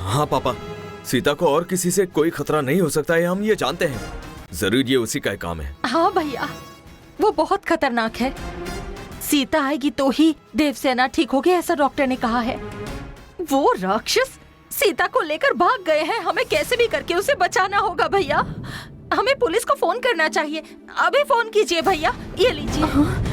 हाँ पापा, सीता को और किसी से कोई खतरा नहीं हो सकता है, हम ये जानते हैं। जरूर ये उसी का काम है। हाँ भैया, वो बहुत खतरनाक है। सीता आएगी तो ही देवसेना ठीक होगी, ऐसा डॉक्टर ने कहा है। वो राक्षस सीता को लेकर भाग गए हैं, हमें कैसे भी करके उसे बचाना होगा भैया। हमें पुलिस को फोन करना चाहिए। अभी फोन कीजिए भैया, ये लीजिए।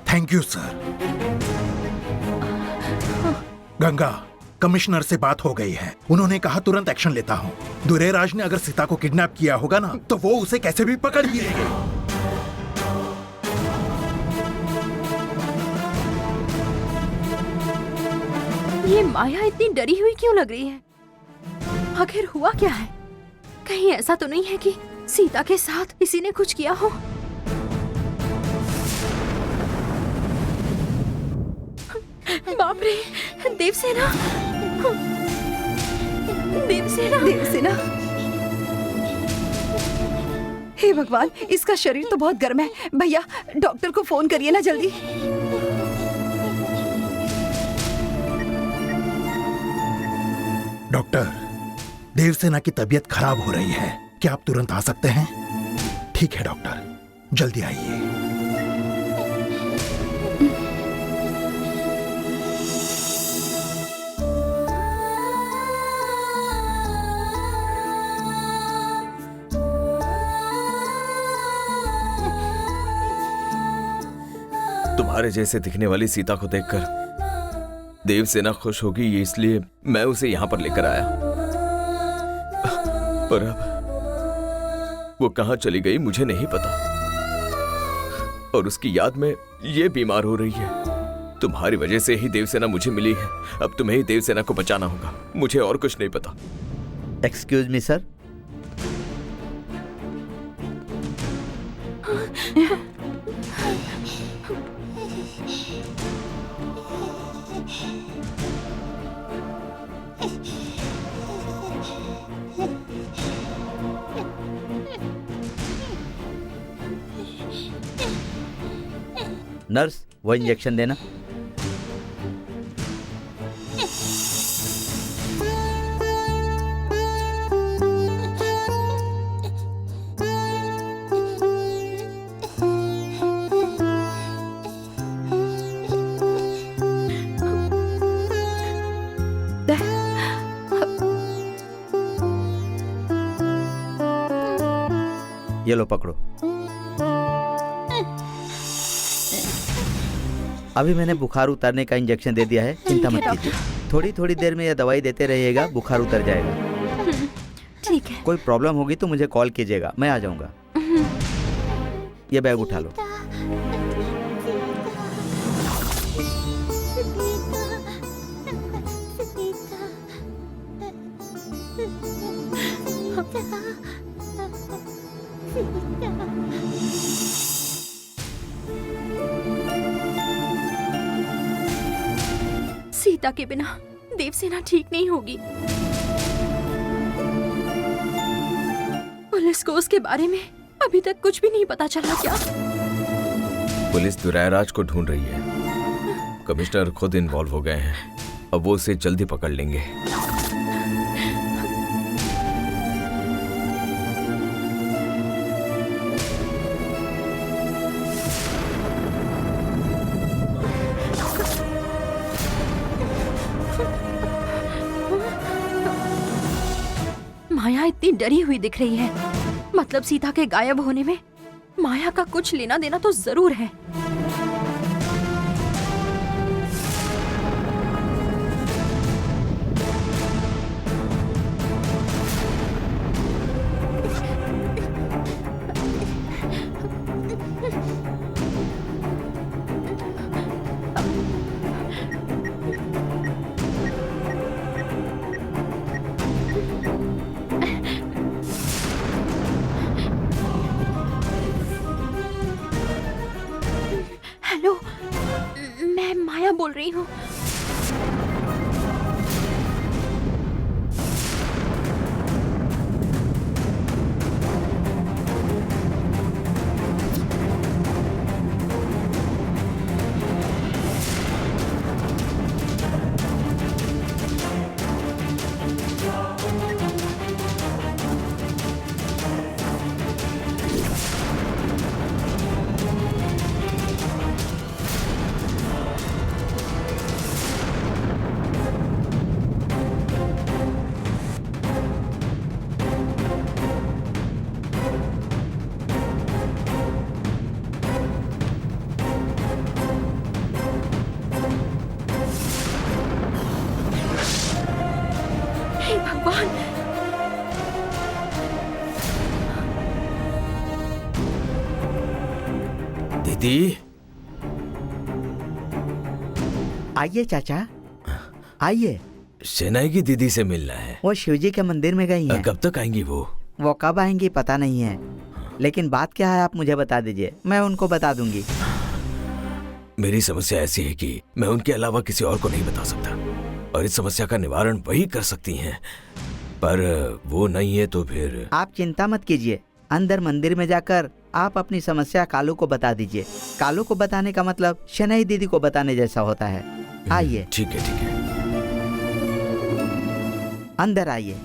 Thank you sir. Ganga, commissioner से बात हो गई है। उन्होंने कहा तुरंत एक्शन लेता हूँ। दुरेराज ने अगर सीता को किडनैप किया होगा ना, तो वो उसे कैसे भी पकड़ ही लेंगे। ये माया इतनी डरी हुई क्यों लग रही है? आखिर हुआ क्या है? कहीं ऐसा तो नहीं है कि सीता के साथ किसी ने कुछ किया हो? बाप रे, देवसेना! देवसेना! देवसेना! हे भगवान, इसका शरीर तो बहुत गर्म है। भैया, डॉक्टर को फोन करिए ना जल्दी। डॉक्टर, देवसेना की तबीयत खराब हो रही है, क्या आप तुरंत आ सकते हैं? ठीक है डॉक्टर, जल्दी आइए। तुम्हारे जैसे दिखने वाली सीता को देखकर देवसेना खुश होगी, इसलिए मैं उसे यहां पर लेकर आया। पर अब वो कहां चली गई मुझे नहीं पता, और उसकी याद में ये बीमार हो रही है। तुम्हारी वजह से ही देवसेना मुझे मिली है। अब तुम्हें ही देवसेना को बचाना होगा, मुझे और कुछ नहीं पता। Excuse me sir. नर्स, वो इंजेक्शन देना। ये लो पकड़ो। अभी मैंने बुखार उतारने का इंजेक्शन दे दिया है, चिंता मत कीजिए। थोड़ी थोड़ी देर में यह दवाई देते रहिएगा, बुखार उतर जाएगा। ठीक है। कोई प्रॉब्लम होगी तो मुझे कॉल कीजिएगा, मैं आ जाऊंगा। ये बैग उठा लो। सीता के बिना देवसेना ठीक नहीं होगी। पुलिस को उसके बारे में अभी तक कुछ भी नहीं पता चला क्या? पुलिस दुरायराज को ढूंढ रही है। कमिश्नर खुद इन्वॉल्व हो गए हैं, अब वो उसे जल्दी पकड़ लेंगे। माया इतनी डरी हुई दिख रही है, मतलब सीता के गायब होने में माया का कुछ लेना देना तो जरूर है। बोल रही हूँ। हे भगवान, दीदी, आइए चाचा, आइए। शेनाई की दीदी से मिलना है। वो शिवजी के मंदिर में गई हैं। कब तक आएंगी वो? वो कब आएंगी पता नहीं है, लेकिन बात क्या है आप मुझे बता दीजिए, मैं उनको बता दूंगी। मेरी समस्या ऐसी है कि मैं उनके अलावा किसी और को नहीं बता सकता, और इस समस्या का निवारण वही कर सकती हैं, पर वो नहीं है तो फिर। आप चिंता मत कीजिए, अंदर मंदिर में जाकर आप अपनी समस्या कालू को बता दीजिए। कालू को बताने का मतलब शनाई दीदी को बताने जैसा होता है। आइए। ठीक है, ठीक है। अंदर आइए।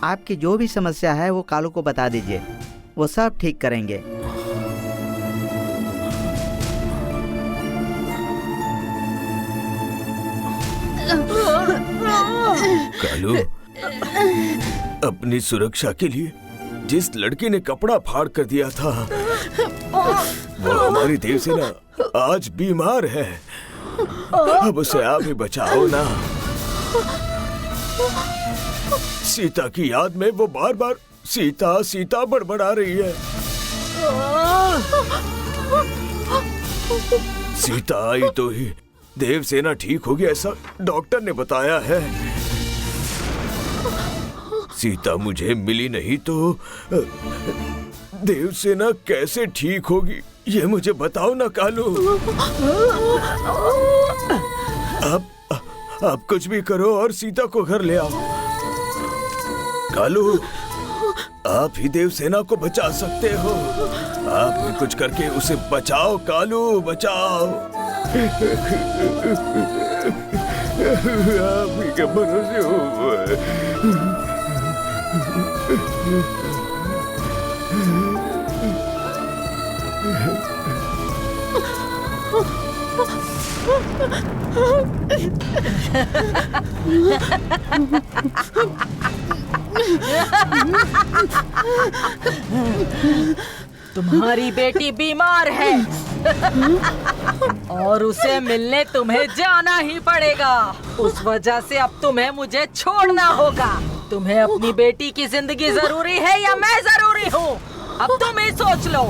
आपकी जो भी समस्या है वो कालू को बता दीजिए, वो सब ठीक करेंगे। कालू, अपनी सुरक्षा के लिए जिस लड़की ने कपड़ा फाड़ कर दिया था, वो हमारी देवसेना आज बीमार है। अब उसे आप ही बचाओ ना। सीता की याद में वो बार बार सीता सीता बड़बड़ा रही है। सीता आई तो ही देवसेना ठीक होगी, ऐसा डॉक्टर ने बताया है। सीता मुझे मिली नहीं तो देवसेना कैसे ठीक होगी, ये मुझे बताओ ना कालू। आप कुछ भी करो और सीता को घर ले आओ। कालू, आप ही देवसेना को बचा सकते हो। आप ही कुछ करके उसे बचाओ कालू, बचाओ। आप ही के भरोसे हो। तुम्हारी बेटी बीमार है और उसे मिलने तुम्हें जाना ही पड़ेगा। उस वजह से अब तुम्हें मुझे छोड़ना होगा। तुम्हें अपनी बेटी की जिंदगी जरूरी है या मैं जरूरी हूँ? अब तुम ही सोच लो।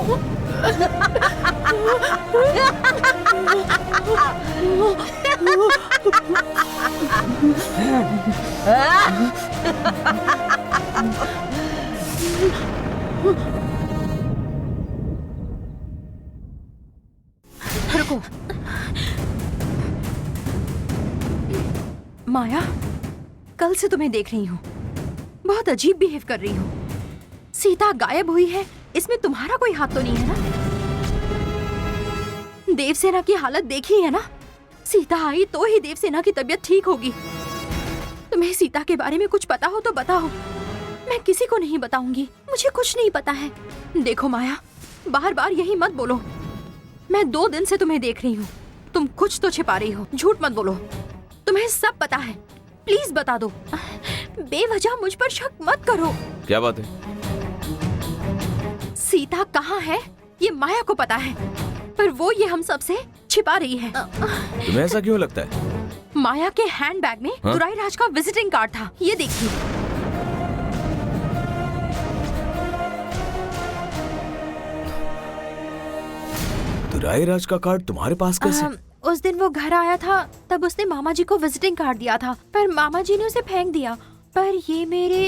रुको। माया, कल से तुम्हें देख रही हूँ, बहुत अजीब बिहेव कर रही हूँ। सीता गायब हुई है, इसमें तुम्हारा कोई हाथ तो नहीं है ना? देवसेना की हालत देखी है ना? सीता आई तो ही देवसेना की तबीयत ठीक होगी। तुम्हें सीता के बारे में कुछ पता हो तो बताओ, मैं किसी को नहीं बताऊंगी। मुझे कुछ नहीं पता है। देखो माया, बार बार यही मत बोलो। मैं 2 दिन से तुम्हें देख रही हूँ, तुम कुछ तो छिपा रही हो। झूठ मत बोलो, तुम्हें सब पता है। प्लीज बता दो, बेवजह मुझ पर शक मत करो। क्या बात है? सीता कहाँ है ये माया को पता है, पर वो ये हम सब से छिपा रही है। तुम्हें ऐसा क्यों लगता है? माया के हैंडबैग में दुराई राज का विजिटिंग कार्ड था, ये देखिए। दुराई राज का कार्ड तुम्हारे पास कैसे? उस दिन वो घर आया था, तब उसने मामा जी को विजिटिंग कार्ड दिया था, पर मामा जी ने उसे फेंक दिया। पर ये मेरे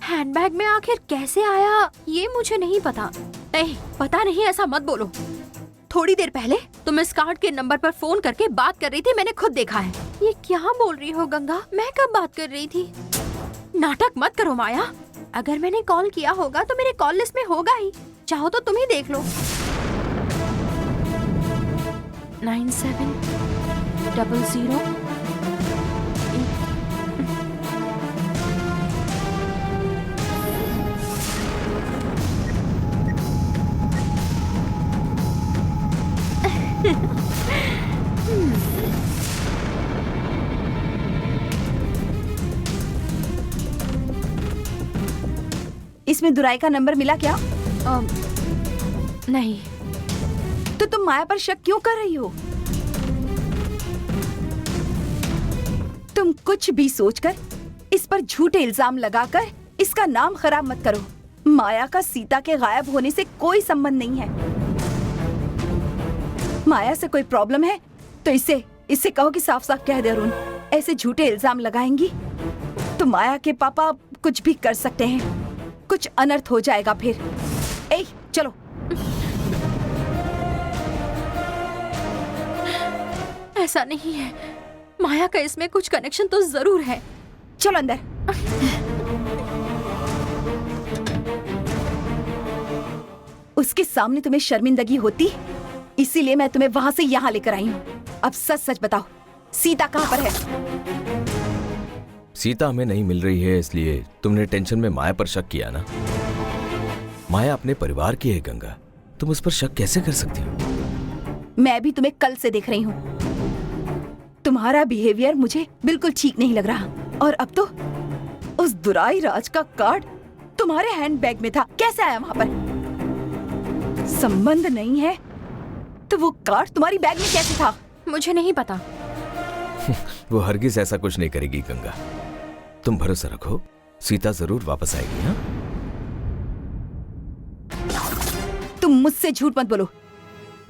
हैंडबैग में आखिर कैसे आया, ये मुझे नहीं पता। नहीं, पता नहीं ऐसा मत बोलो। थोड़ी देर पहले तुम इस कार्ड के नंबर पर फोन करके बात कर रही थी, मैंने खुद देखा है। ये क्या बोल रही हो गंगा? मैं कब बात कर रही थी? नाटक मत करो माया। अगर मैंने कॉल किया होगा तो मेरे कॉल लिस्ट में होगा ही, चाहो तो तुम ही देख लो। 9700 इसमें दुराई का नंबर मिला क्या? नहीं। तो तुम माया पर शक क्यों कर रही हो? तुम कुछ भी सोचकर इस पर झूठे इल्जाम लगाकर इसका नाम खराब मत करो। माया का सीता के गायब होने से कोई संबंध नहीं है। माया से कोई प्रॉब्लम है तो इससे कहो कि साफ साफ कह दे अरुण। ऐसे झूठे इल्जाम लगाएंगी तो माया के पापा कुछ भी कर सकते हैं, कुछ अनर्थ हो जाएगा फिर। ए, चलो। ऐसा नहीं है, माया का इसमें कुछ कनेक्शन तो जरूर है। चलो अंदर। उसके सामने तुम्हें शर्मिंदगी होती, इसीलिए मैं तुम्हें वहां से यहाँ लेकर आई हूँ। अब सच सच बताओ, सीता कहाँ पर है? सीता हमें नहीं मिल रही है, इसलिए तुमने टेंशन में माया पर शक किया ना। माया अपने परिवार की है गंगा, तुम उस पर शक कैसे कर सकती हो? मैं भी तुम्हें कल से देख रही हूँ। तुम्हारा बिहेवियर मुझे बिल्कुल ठीक नहीं लग रहा। और अब तो उस दुराई राज का कार्ड तुम्हारे हैंडबैग में था, कैसे आया वहां पर? संबंध नहीं है तो वो कार्ड तुम्हारी बैग में कैसे था? मुझे नहीं पता। वो हरगिज ऐसा कुछ नहीं करेगी गंगा, तुम भरोसा रखो, सीता जरूर वापस आएगी। हाँ, तुम मुझसे झूठ मत बोलो।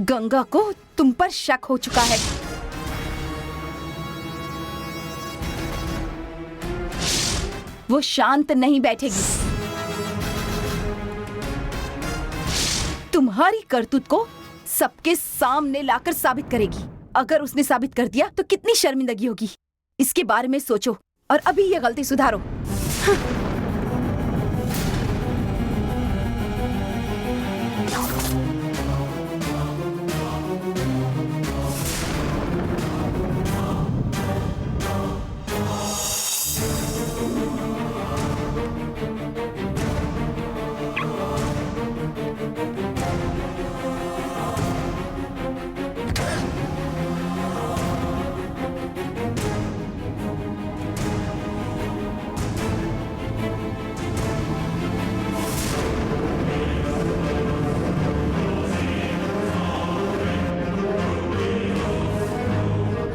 गंगा को तुम पर शक हो चुका है। वो शांत नहीं बैठेगी। तुम्हारी करतूत को सबके सामने लाकर साबित करेगी। अगर उसने साबित कर दिया तो कितनी शर्मिंदगी होगी, इसके बारे में सोचो और अभी ये गलती सुधारो।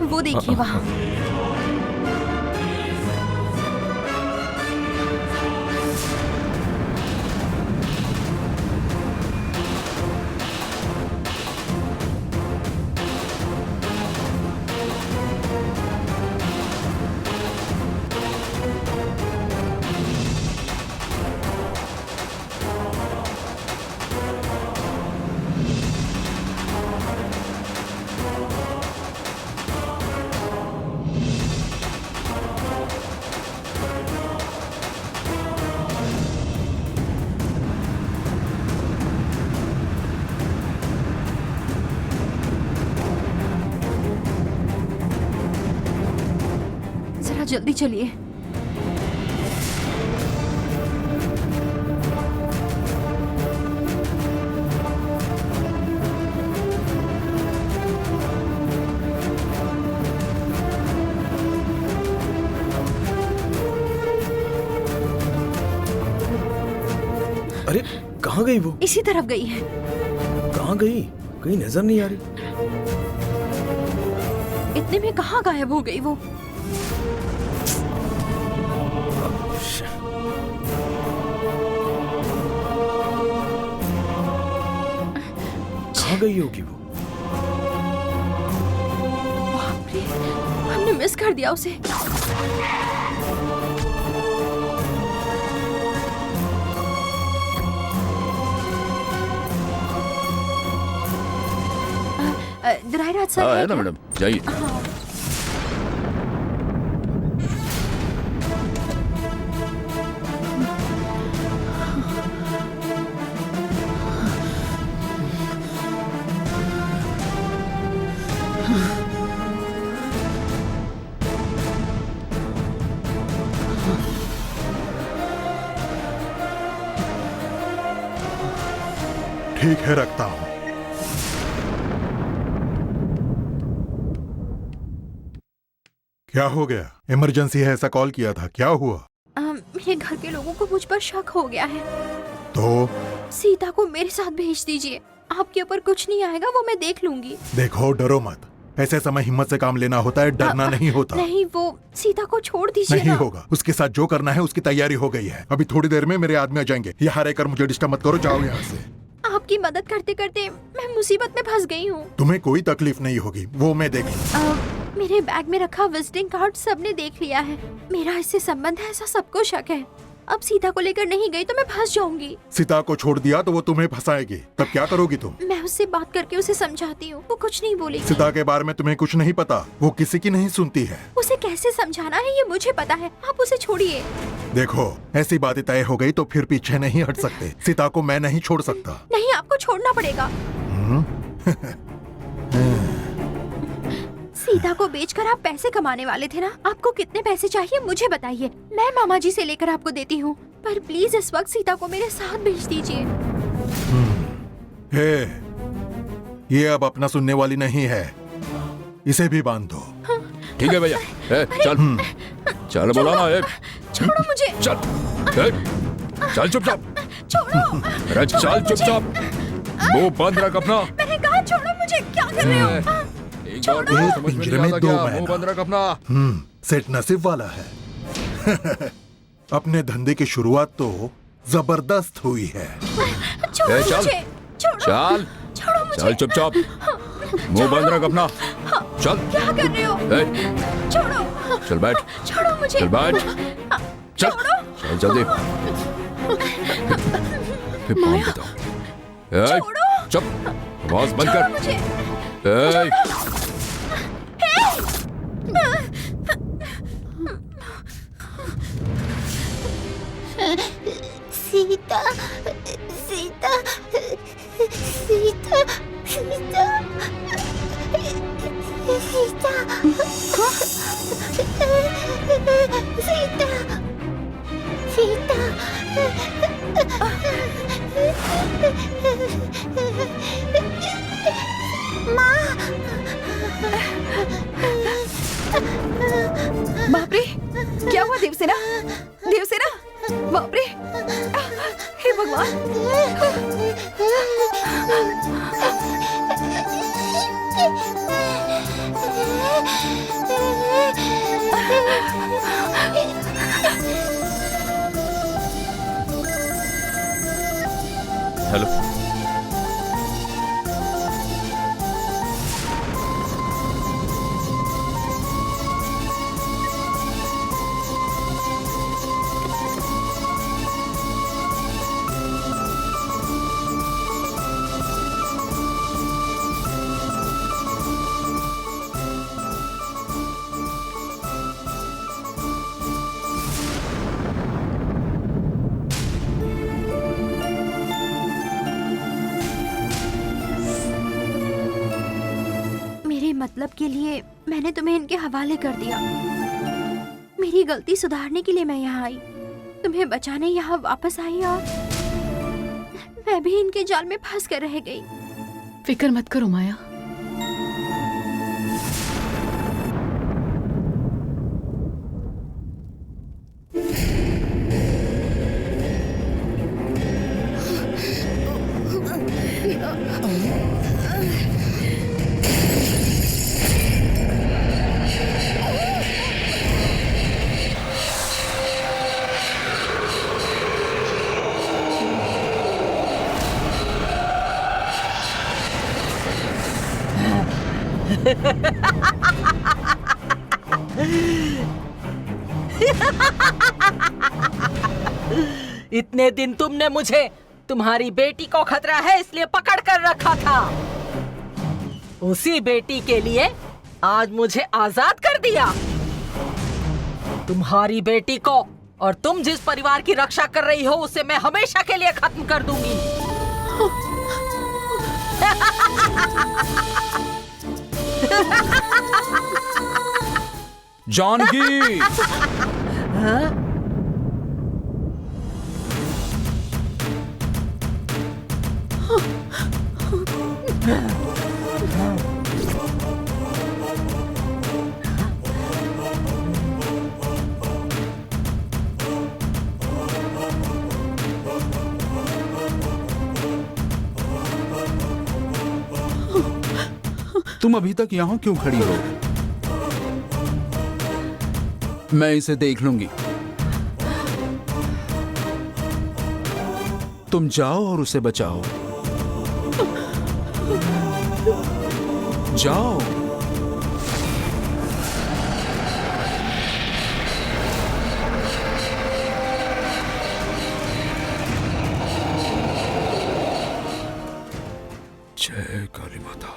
वो देखिए वहाँ। जल्दी चलिए। अरे कहाँ गई वो? इसी तरफ गई है। कहाँ गई? कहीं नजर नहीं आ रही। इतने में कहाँ गायब हो गई वो? कहाँ गई होगी वो? बाप रे, हमने मिस कर दिया उसे। दुराई सर हाँ है है ना क्या? मैडम, जाइए। ठीक है, रखता हूं। क्या हो गया? इमरजेंसी है ऐसा कॉल किया था, क्या हुआ? मेरे घर के लोगों को मुझ पर शक हो गया है। तो सीता को मेरे साथ भेज दीजिए। आपके ऊपर कुछ नहीं आएगा, वो मैं देख लूंगी। देखो, डरो मत। ऐसे समय हिम्मत से काम लेना होता है, डरना नहीं होता। नहीं, वो सीता को छोड़ दीजिए नहीं ना। होगा। उसके साथ जो करना है उसकी तैयारी हो गई है। अभी थोड़ी देर में मेरे आदमी आ जाएंगे। यहाँ रहकर मुझे डिस्टर्ब मत करो, जाओ यहाँ से। आपकी मदद करते करते मैं मुसीबत में फंस गई हूँ। तुम्हें कोई तकलीफ नहीं होगी, वो मैं देख लूं। मेरे बैग में रखा विजिटिंग कार्ड सबने देख लिया है। मेरा इससे संबंध है ऐसा सबको शक है। अब सीता को लेकर नहीं गई तो मैं फंस जाऊंगी। सीता को छोड़ दिया तो वो तुम्हें फंसाएगी, तब क्या करोगी तुम? मैं उससे बात करके उसे समझाती हूँ, वो कुछ नहीं बोलेगी। सीता के बारे में तुम्हें कुछ नहीं पता, वो किसी की नहीं सुनती है। उसे कैसे समझाना है ये मुझे पता है, आप उसे छोड़िए। देखो, ऐसी बातें तय हो गई तो फिर पीछे नहीं हट सकते। सीता को मैं नहीं छोड़ सकता। नहीं, आपको छोड़ना पड़ेगा। सीता को बेचकर आप पैसे कमाने वाले थे ना? आपको कितने पैसे चाहिए मुझे बताइए, मैं मामा जी से लेकर आपको देती हूँ। पर प्लीज इस वक्त सीता को मेरे साथ भेज दीजिए। हे, ये अब अपना सुनने वाली नहीं है, इसे भी बांध दो। ठीक है भैया, चल चल बोला ना। छोड़ो मुझे। चल चुपचाप। छोड़ो। अरे चल चुपचाप, मुंह बंद रख अपना। मैंने कहा छोड़ो मुझे, क्या कर रहे हो? एक बार तो एक समझ में पिंजरे नहीं में आता दो क्या? मैना। मुंह बंद रख अपना। सेठ नसीब वाला है। अपने धंधे की शुरुआत तो जबरदस्त हुई है। छोड़ो चल मुझे, छोड़ो। चल छोड़ो मुझे। चल चुपचाप, मुंह बंद रख अपना। चल क्या कर रहे हो? छोड़ो। चल बैठ, छोड़ो मुझे। चल बैठ, चल चल जल्दी। फिर बांध देता हूँ। चुप, आवाज बंद छोड़ो कर। मुझे। सीता सीता सीता सीता सीता सीता बाप रे, क्या हुआ देवसेना? देवसेना, बाप रे, हे भगवान। हेलो, मतलब के लिए मैंने तुम्हें इनके हवाले कर दिया। मेरी गलती सुधारने के लिए मैं यहाँ आई, तुम्हें बचाने यहाँ वापस आई और मैं भी इनके जाल में फंस कर रह गई। फिक्र मत करो माया, इतने दिन तुमने मुझे तुम्हारी बेटी को खतरा है इसलिए पकड़ कर रखा था, उसी बेटी के लिए आज मुझे आजाद कर दिया। तुम्हारी बेटी को और तुम जिस परिवार की रक्षा कर रही हो उसे मैं हमेशा के लिए खत्म कर दूंगी। जानकी, तुम अभी तक यहाँ क्यों खड़ी हो? मैं इसे देख लूंगी। तुम जाओ और उसे बचाओ। जाओ। जय काली माता।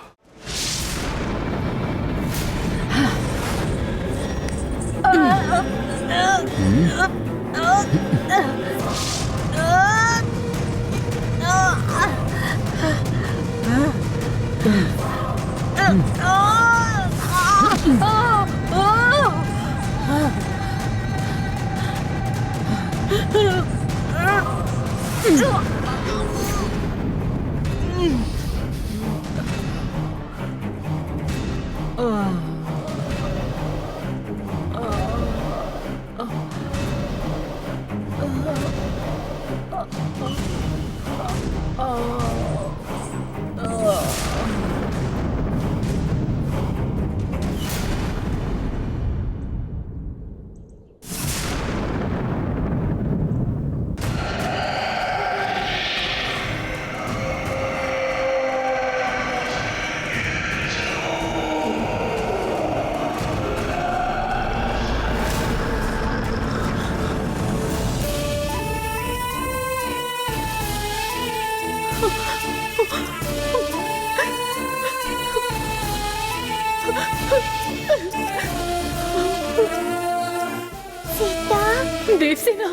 देवसेना,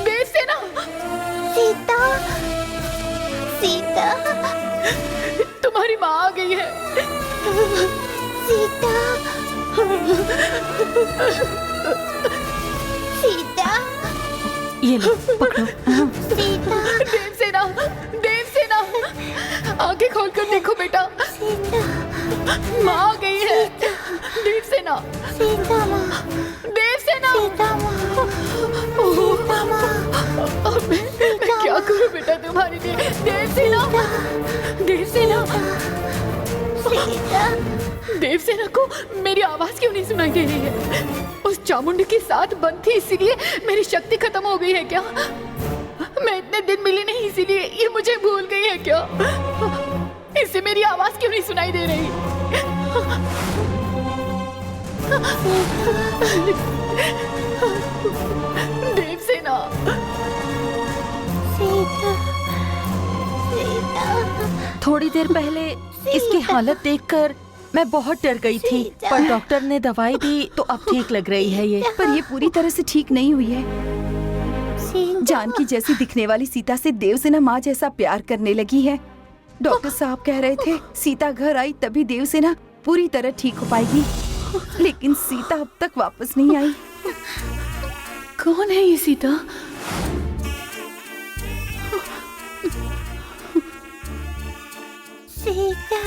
देवसेना, सीता, सीता, तुम्हारी माँ आ गई है। सीता, सीता, ये लो पकड़ो। सीता, देवसेना, देवसेना, आंखें खोलकर देखो बेटा, माँ आ गई है। देवसेना, सीता माँ, देवसेना, सीता माँ, सीता माँ, अब मैं क्या करूं बेटा तुम्हारे लिए? देवसेना, देवसेना, सीता, देवसेना को मेरी आवाज क्यों नहीं सुनाई दे रही है? उस चामुंड के साथ बंद थी इसीलिए मेरी शक्ति खत्म हो गई है क्या? मैं इतने दिन मिली नहीं इसीलिए ये मुझे भूल गई है क्या? इससे मेरी आवाज क्यों नहीं सुनाई दे रही? देवसेना, सीता, सीता, थोड़ी देर पहले इसकी हालत देखकर मैं बहुत डर गई थी, पर डॉक्टर ने दवाई दी तो अब ठीक लग रही है ये। पर ये पूरी तरह से ठीक नहीं हुई है। सीता, जानकी जैसी दिखने वाली सीता से देवसेना माँ जैसा प्यार करने लगी है। डॉक्टर साहब कह रहे थे सीता घर आई तभी देवसेना पूरी तरह ठीक हो पाएगी, लेकिन सीता अब तक वापस नहीं आई। कौन है ये सीता? सीता,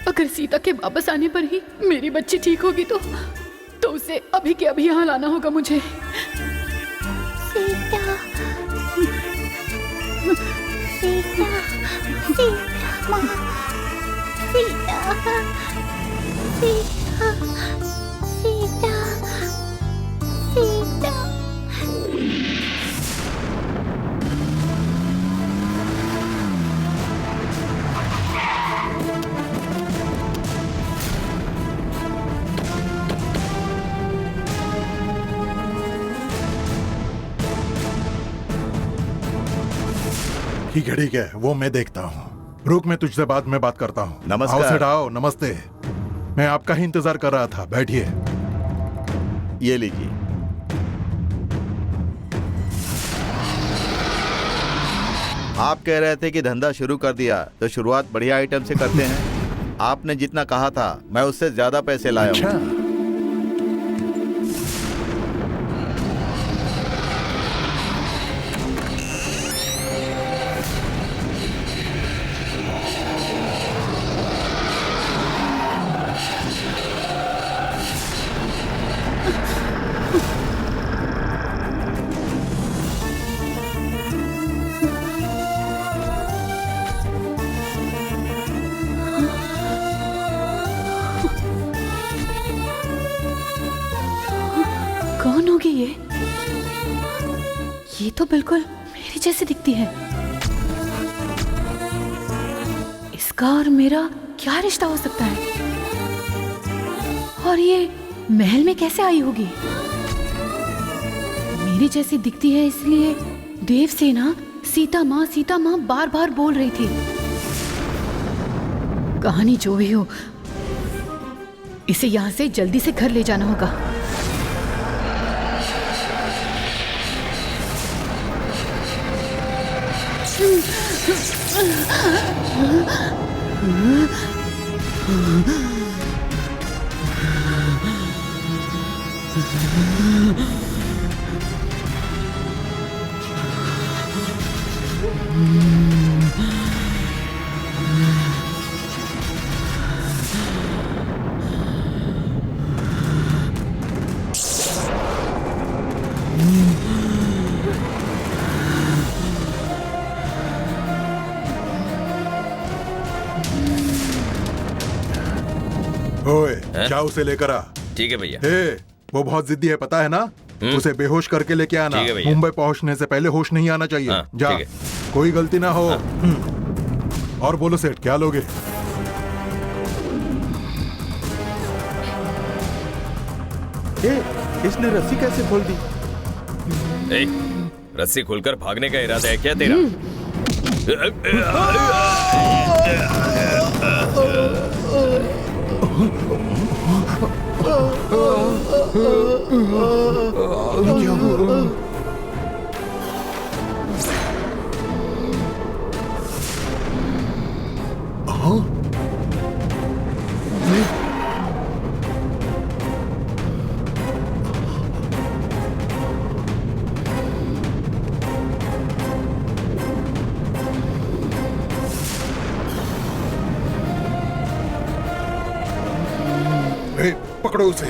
अगर सीता के वापस आने पर ही मेरी बच्ची ठीक होगी तो उसे अभी के अभी यहाँ लाना होगा मुझे। सीता, सीता, सीता माँ, सीता, सीता, सीता, सीता। ठीक है वो मैं देखता हूँ। रुक, मैं तुझसे बाद में बात करता हूँ। नमस्कार। आओ सेठ, आओ। नमस्ते। मैं आपका ही इंतजार कर रहा था, बैठिए। ये लीजिए। आप कह रहे थे कि धंधा शुरू कर दिया तो शुरुआत बढ़िया आइटम से करते हैं। आपने जितना कहा था मैं उससे ज्यादा पैसे लाया हूं। अच्छा, कौन होगी ये तो बिल्कुल मेरी जैसी दिखती है। इसका और मेरा क्या रिश्ता हो सकता है? और ये महल में कैसे आई होगी? मेरी जैसी दिखती है इसलिए देवसेना सीता माँ बार बार बोल रही थी। कहानी जो भी हो, इसे यहाँ से जल्दी से घर ले जाना होगा। ओए, जाओ उसे लेकर आ। ठीक है भैया। ए, वो बहुत जिद्दी है, पता है ना? उसे बेहोश करके लेके आना। ठीक है भैया। मुंबई पहुंचने से पहले होश नहीं आना चाहिए। हाँ, जा, ठीक है। कोई गलती ना हो। और बोलो सेठ, क्या लोगे? इसने रस्सी कैसे खोल दी? ए, रस्सी खोलकर भागने का इरादा है क्या तेरा? क्या हुआ? ए, पकड़ो उसे।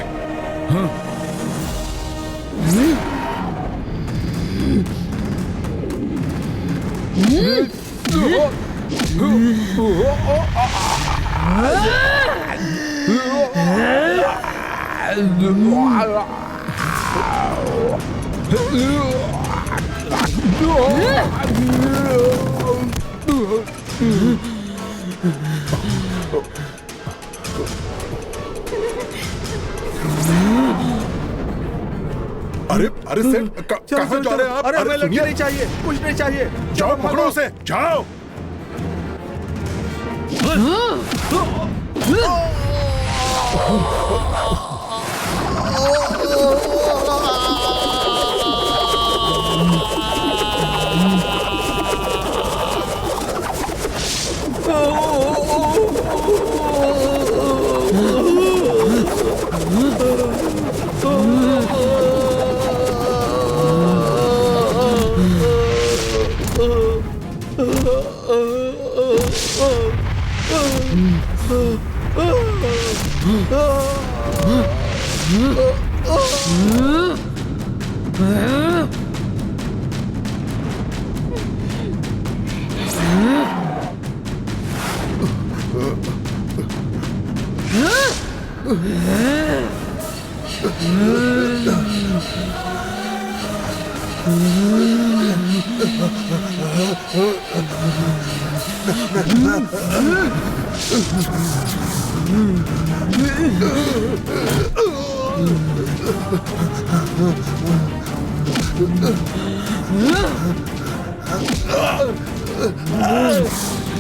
अरे अरे सेठ, कहाँ जा रहे हैं आप? अरे हमें लड़की सुनिए। नहीं चाहिए, कुछ नहीं चाहिए। जाओ, पकड़ो उसे, जाओ।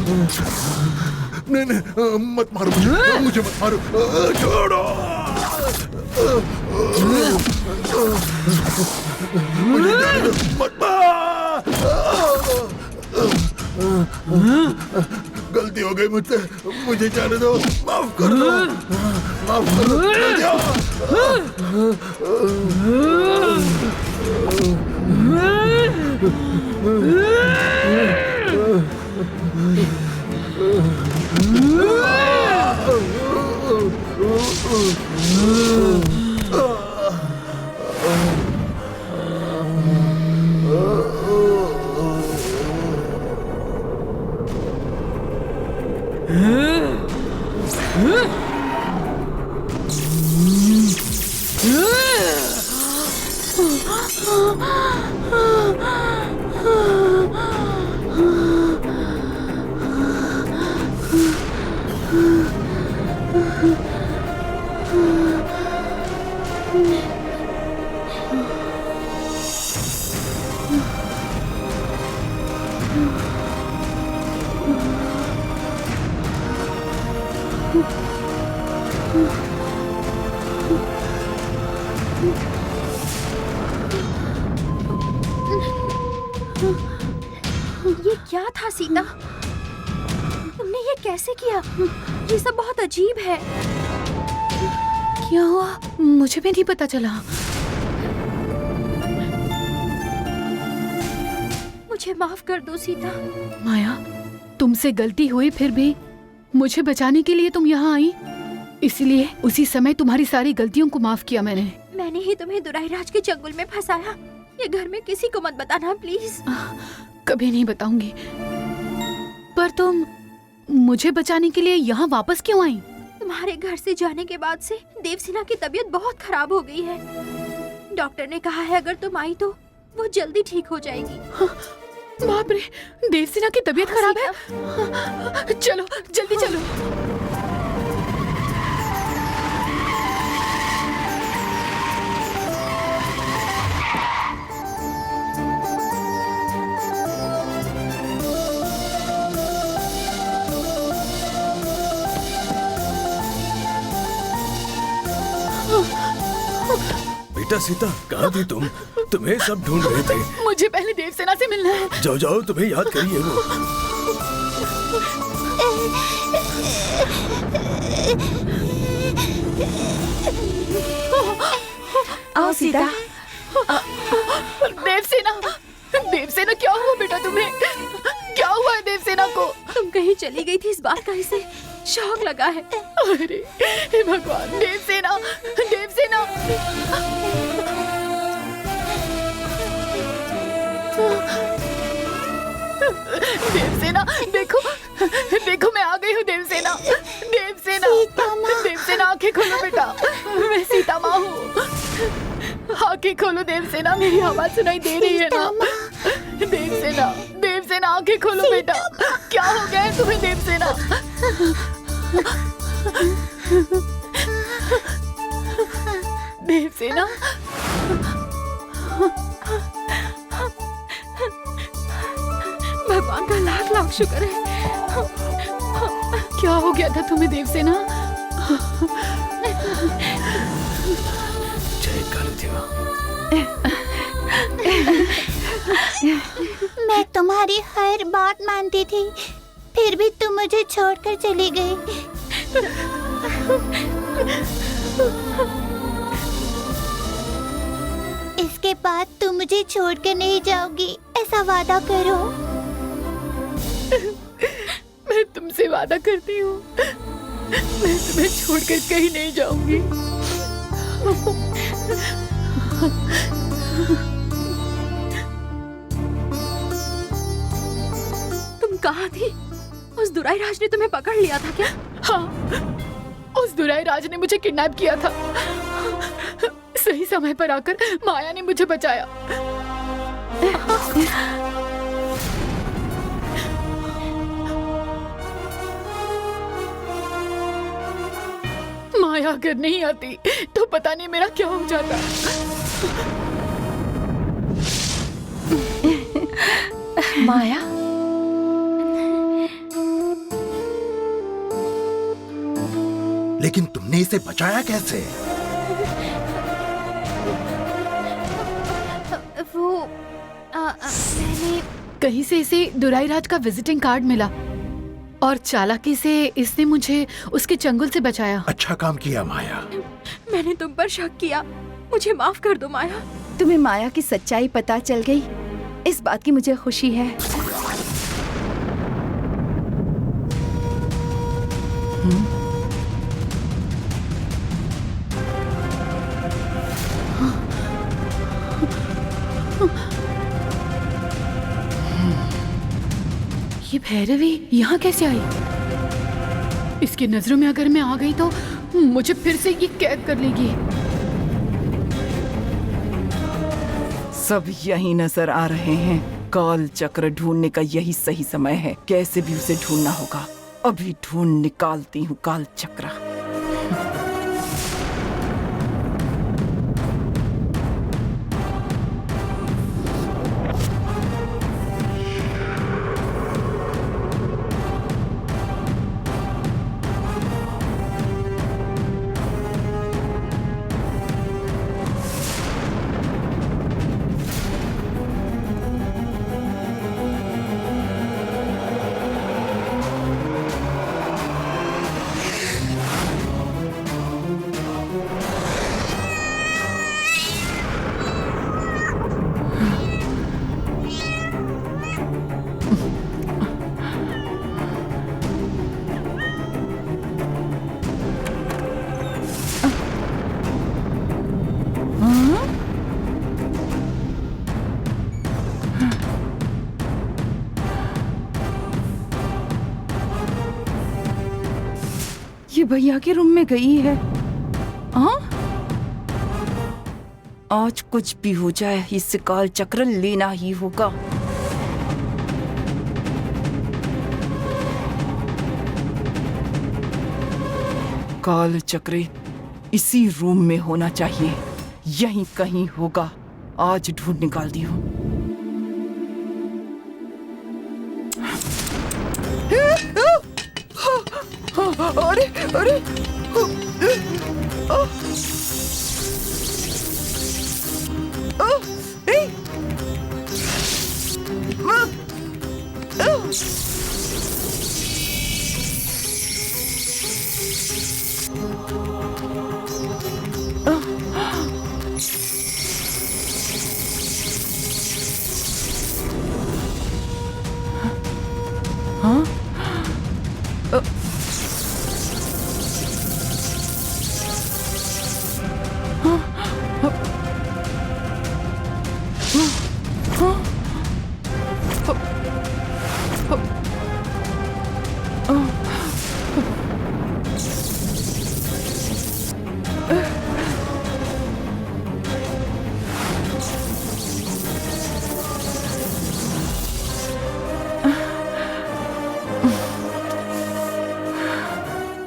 नहीं नहीं, मत मारो मुझे, मुझे मत मारो, छोड़ो मुझे, जाने दो, मत गलती हो गई मुझसे, मुझे जाने दो, माफ कर दो, माफ कर दो। ये क्या था सीता? तुमने ये कैसे किया? ये सब बहुत अजीब है। क्या हुआ? मुझे भी नहीं पता चला। मुझे माफ कर दो सीता। माया, तुमसे गलती हुई, फिर भी मुझे बचाने के लिए तुम यहाँ आई, इसलिए उसी समय तुम्हारी सारी गलतियों को माफ किया मैंने। मैंने ही तुम्हें दुराईराज के चंगुल में फंसाया। ये घर में किसी को मत बताना प्लीज। कभी नहीं बताऊंगी। पर तुम मुझे बचाने के लिए यहाँ वापस क्यों आई? तुम्हारे घर से जाने के बाद से देवसेना की तबीयत बहुत खराब हो गई है। डॉक्टर ने कहा है अगर तुम आई तो वो जल्दी ठीक हो जाएगी। बाप रे, देवसेना की तबीयत खराब है? चलो जल्दी चलो। बेटा सीता, कहाँ थी तुम? तुम्हें सब ढूंढ रहे थे। मुझे पहले देवसेना से मिलना है। जाओ जाओ, तुम्हें याद करिए वो। आओ सीता। देवसेना, देवसेना क्या हुआ बेटा तुम्हें? क्या हुआ है देवसेना को? तुम कहीं चली गई थी, इस बात का इसे शौक लगा है। अरे हे भगवान, देवसेना, देवसेना। देवसेना, देखो देखो, मैं आ गई हूँ देवसेना। देवसेना, देवसेना आंखें खोलो बेटा, मैं सीता माँ हूँ। आंखें खोलो देवसेना, मेरी आवाज सुनाई दे रही है ना? देवसेना, देवसेना आंखें खोलो बेटा। क्या हो गया है तुम्हें देवसेना? देवसेना, भगवान का लाख लाख शुक्र है। क्या हो गया था तुम्हें देवसेना? जय काली देवा। मैं तुम्हारी हर बात मानती थी, फिर भी तुम मुझे छोड़कर चली गई। इसके बाद तुम मुझे छोड़कर नहीं जाओगी, ऐसा वादा करो। मैं तुमसे वादा करती हूँ, मैं तुम्हें छोड़कर कहीं नहीं जाऊंगी। तुम कहाँ थी? उस दुराईराज ने तुम्हें पकड़ लिया था क्या? हाँ, उस दुराईराज ने मुझे किडनैप किया था। सही समय पर आकर माया ने मुझे बचाया। माया अगर नहीं आती तो पता नहीं मेरा क्या हो जाता। माया, लेकिन तुमने इसे बचाया कैसे? वो मैंने कहीं से इसे दुराईराज का विजिटिंग कार्ड मिला और चालाकी से इसने मुझे उसके चंगुल से बचाया। अच्छा काम किया माया। मैंने तुम पर शक किया, मुझे माफ कर दो माया। तुम्हें माया की सच्चाई पता चल गई, इस बात की मुझे खुशी है। ये भैरवी यहाँ कैसे आई? इसकी नजरों में अगर मैं आ गई तो मुझे फिर से ये कैद कर लेगी। सब यही नजर आ रहे हैं। काल चक्र ढूंढने का यही सही समय है। कैसे भी उसे ढूंढना होगा। अभी ढूंढ निकालती हूँ काल चक्र। ये भैया के रूम में गई है। हाँ? आज कुछ भी हो जाए इससे काल चक्र लेना ही होगा। काल चक्र इसी रूम में होना चाहिए, यहीं कहीं होगा। आज ढूंढ निकालती हूँ। अरे अरे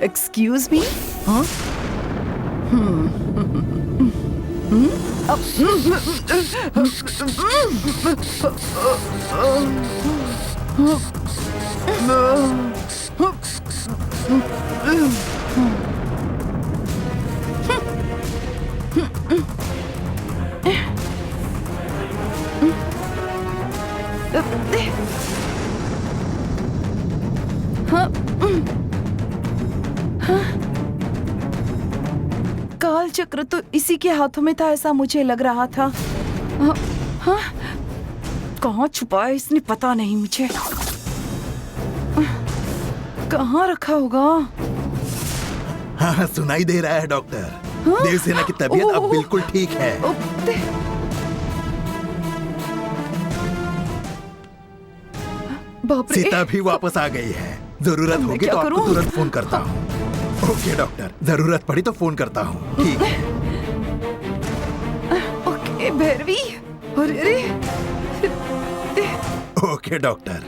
Excuse me? Huh? काल चक्र तो इसी के हाथों में था, ऐसा मुझे लग रहा था। हाँ? कहाँ छुपाया इसने, पता नहीं मुझे। कहाँ रखा होगा? हाँ, सुनाई दे रहा है डॉक्टर। देवसेना की तबीयत अब बिल्कुल ठीक है। सीता भी वापस आ गई है। जरूरत होगी तो आपको तुरंत फोन करता हूँ। ओके डॉक्टर, जरूरत पड़ी तो फोन करता हूँ। ठीक है। ओके भैरवी। अरे ओके डॉक्टर।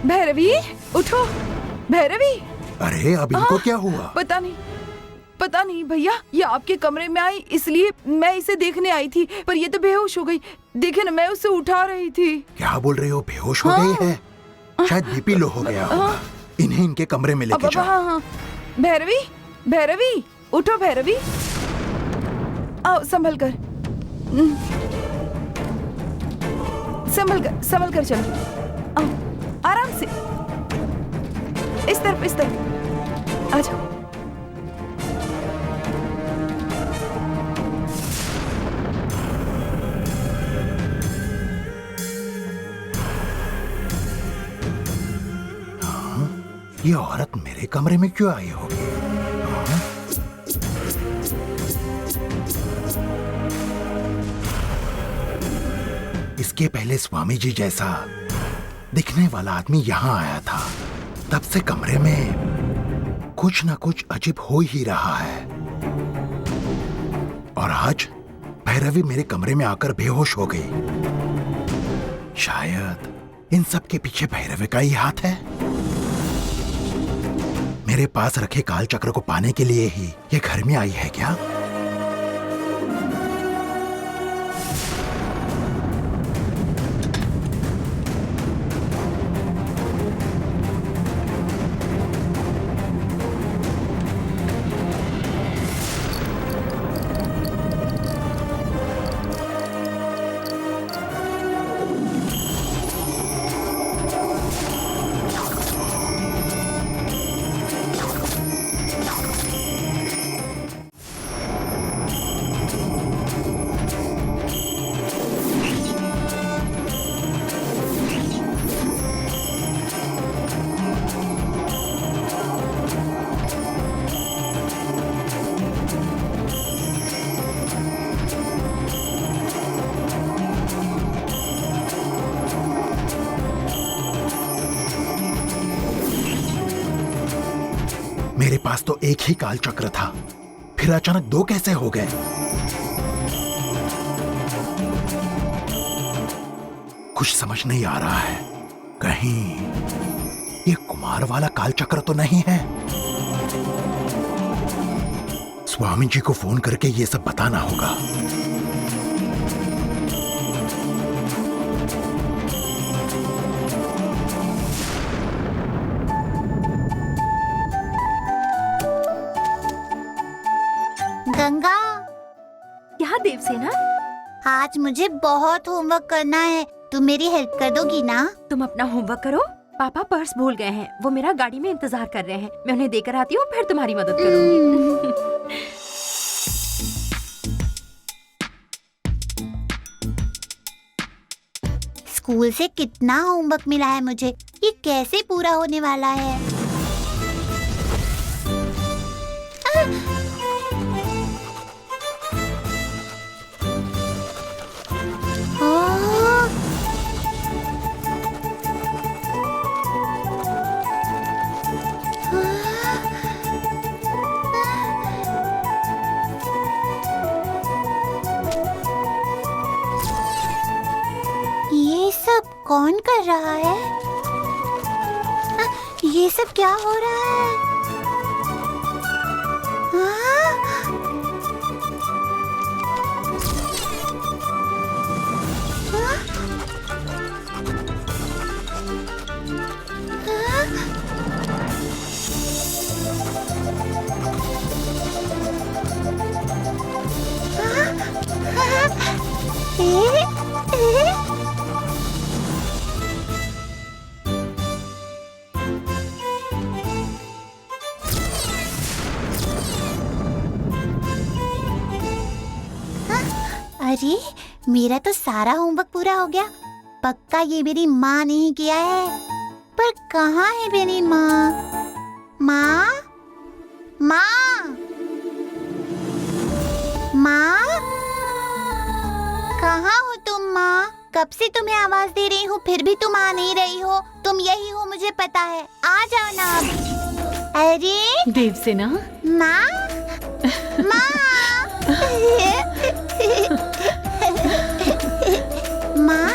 भैरवी उठो। भैरवी। अरे अब इनको क्या हुआ? पता नहीं, पता नहीं भैया, ये आपके कमरे में आई इसलिए मैं इसे देखने आई थी, पर ये तो बेहोश हो गई। देखे ना, मैं उसे उठा रही थी। क्या बोल रही हो? बेहोश हो गई है? शायद बीपी लो हो गया होगा। इन्हें इनके कमरे में लेके जाओ। हाँ हाँ। भैरवी, भैरवी उठो भैरवी, आओ संभल कर, संभल कर चलो, आओ आराम से, इस तरफ आ जाओ। ये औरत मेरे कमरे में क्यों आई होगी? इसके पहले स्वामी जी जैसा दिखने वाला आदमी यहाँ आया था, तब से कमरे में कुछ ना कुछ अजीब हो ही रहा है। और आज भैरवी मेरे कमरे में आकर बेहोश हो गई। शायद इन सब के पीछे भैरवी का ही हाथ है। मेरे पास रखे काल चक्र को पाने के लिए ही ये घर में आई है क्या? मेरे पास तो एक ही काल चक्र था, फिर अचानक दो कैसे हो गए? कुछ समझ नहीं आ रहा है। कहीं ये कुमार वाला काल चक्र तो नहीं है? स्वामी जी को फोन करके ये सब बताना होगा। गंगा, क्या देवसेना? आज मुझे बहुत होमवर्क करना है, तुम मेरी हेल्प कर दोगी ना? तुम अपना होमवर्क करो, पापा पर्स भूल गए हैं, वो मेरा गाड़ी में इंतजार कर रहे हैं। मैं उन्हें देकर आती हूँ, फिर तुम्हारी मदद करूंगी। स्कूल से कितना होमवर्क मिला है मुझे, ये कैसे पूरा होने वाला है? ये सब कौन कर रहा है? ये सब क्या हो रहा है? अरे, मेरा तो सारा होमवर्क पूरा हो गया। पक्का ये मेरी माँ ने ही किया है। पर कहाँ है मेरी माँ? माँ, माँ, माँ, कहाँ हो तुम माँ? कब से तुम्हें आवाज दे रही हूँ, फिर भी तुम आ नहीं रही हो। तुम यही हो, मुझे पता है। आ जाओ ना अब। अरे देवसेना, माँ, माँ, माँ,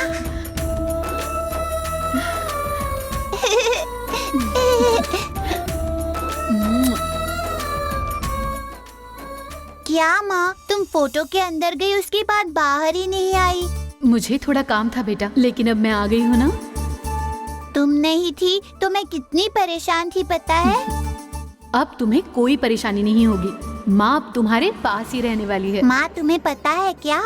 क्या माँ, तुम फोटो के अंदर गई उसके बाद बाहर ही नहीं आई? मुझे थोड़ा काम था बेटा, लेकिन अब मैं आ गई हूँ ना। तुम नहीं थी तो मैं कितनी परेशान थी पता है? अब तुम्हें कोई परेशानी नहीं होगी। माँ अब तुम्हारे पास ही रहने वाली है। माँ तुम्हें पता है क्या,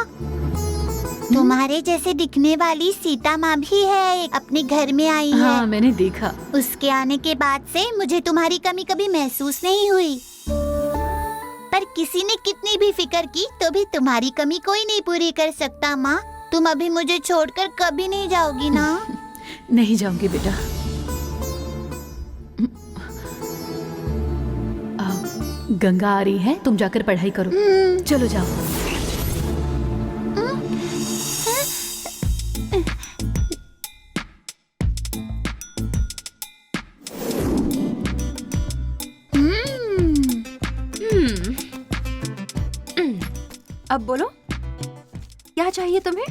तुम्हारे जैसे दिखने वाली सीता माँ भी है, अपने घर में आई है। हाँ मैंने देखा। उसके आने के बाद से मुझे तुम्हारी कमी कभी महसूस नहीं हुई, पर किसी ने कितनी भी फिक्र की तो भी तुम्हारी कमी कोई नहीं पूरी कर सकता। माँ तुम अभी मुझे छोड़कर कभी नहीं जाओगी ना? नहीं जाऊंगी बेटा। गंगा आ रही है, तुम जाकर पढ़ाई करो। चलो जाओ। अब बोलो क्या चाहिए तुम्हें?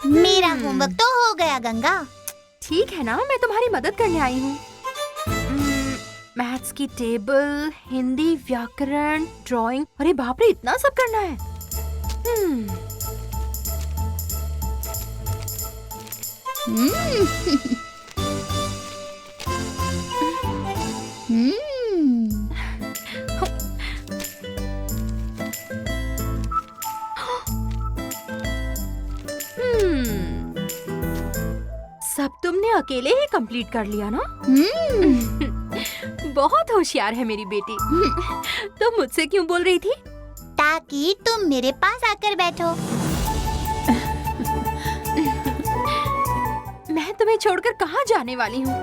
मेरा होमवर्क तो हो गया गंगा। ठीक है ना, मैं तुम्हारी मदद करने आई हूँ। मैथ्स की टेबल, हिंदी, व्याकरण, ड्राइंग, अरे बाप रे इतना सब करना है। सब तुमने अकेले ही कंप्लीट कर लिया ना? बहुत होशियार है मेरी बेटी। तो मुझसे क्यों बोल रही थी? ताकि तुम मेरे पास आकर बैठो। मैं तुम्हें छोड़कर कहाँ जाने वाली हूँ?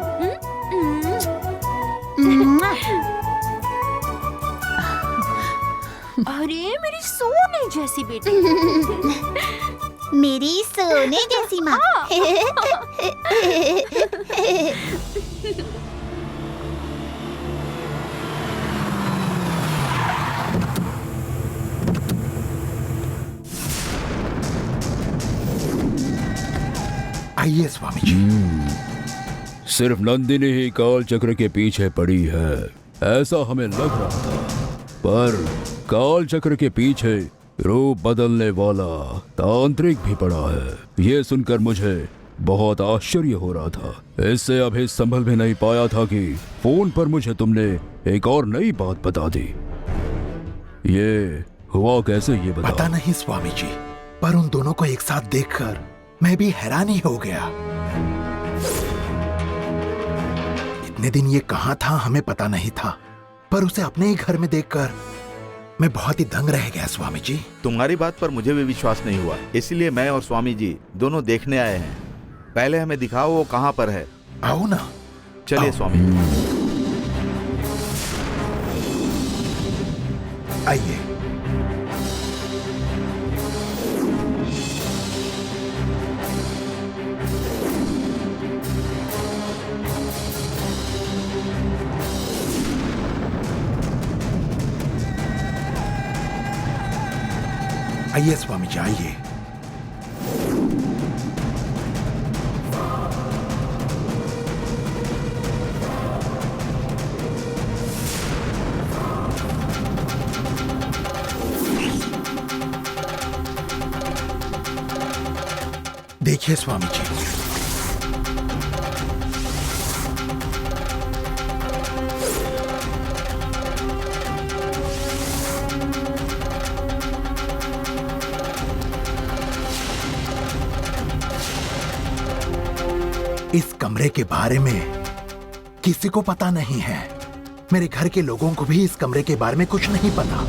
अरे मेरी सोने जैसी बेटी। मेरी सोने जैसी माँ। आइए स्वामी जी। सिर्फ नंदिनी ही काल चक्र के पीछे पड़ी है, ऐसा हमें लग रहा था, पर काल चक्र के पीछे रूप बदलने वाला तांत्रिक भी पड़ा है। ये सुनकर मुझे बहुत आश्चर्य हो रहा था। इससे अभी संभल भी नहीं पाया था कि फोन पर मुझे तुमने एक और नई बात बता दी। ये हुआ कैसे, ये बता। पता नहीं स्वामी जी, पर उन दोनों को एक साथ देखकर मैं भी हैरान ही हो गया। इतने दिन ये कहाँ था हमें पता नहीं था, पर उसे अपने ही घर में देखकर मैं बहुत ही दंग रह गया स्वामी जी। तुम्हारी बात पर मुझे भी विश्वास नहीं हुआ, इसलिए मैं और स्वामी जी दोनों देखने आए हैं। पहले हमें दिखाओ वो कहाँ पर है। आओ ना। चलिए स्वामी जी। आइए। आइए स्वामी जी आइए। देखिए स्वामी जी, इस कमरे के बारे में किसी को पता नहीं है। मेरे घर के लोगों को भी इस कमरे के बारे में कुछ नहीं पता।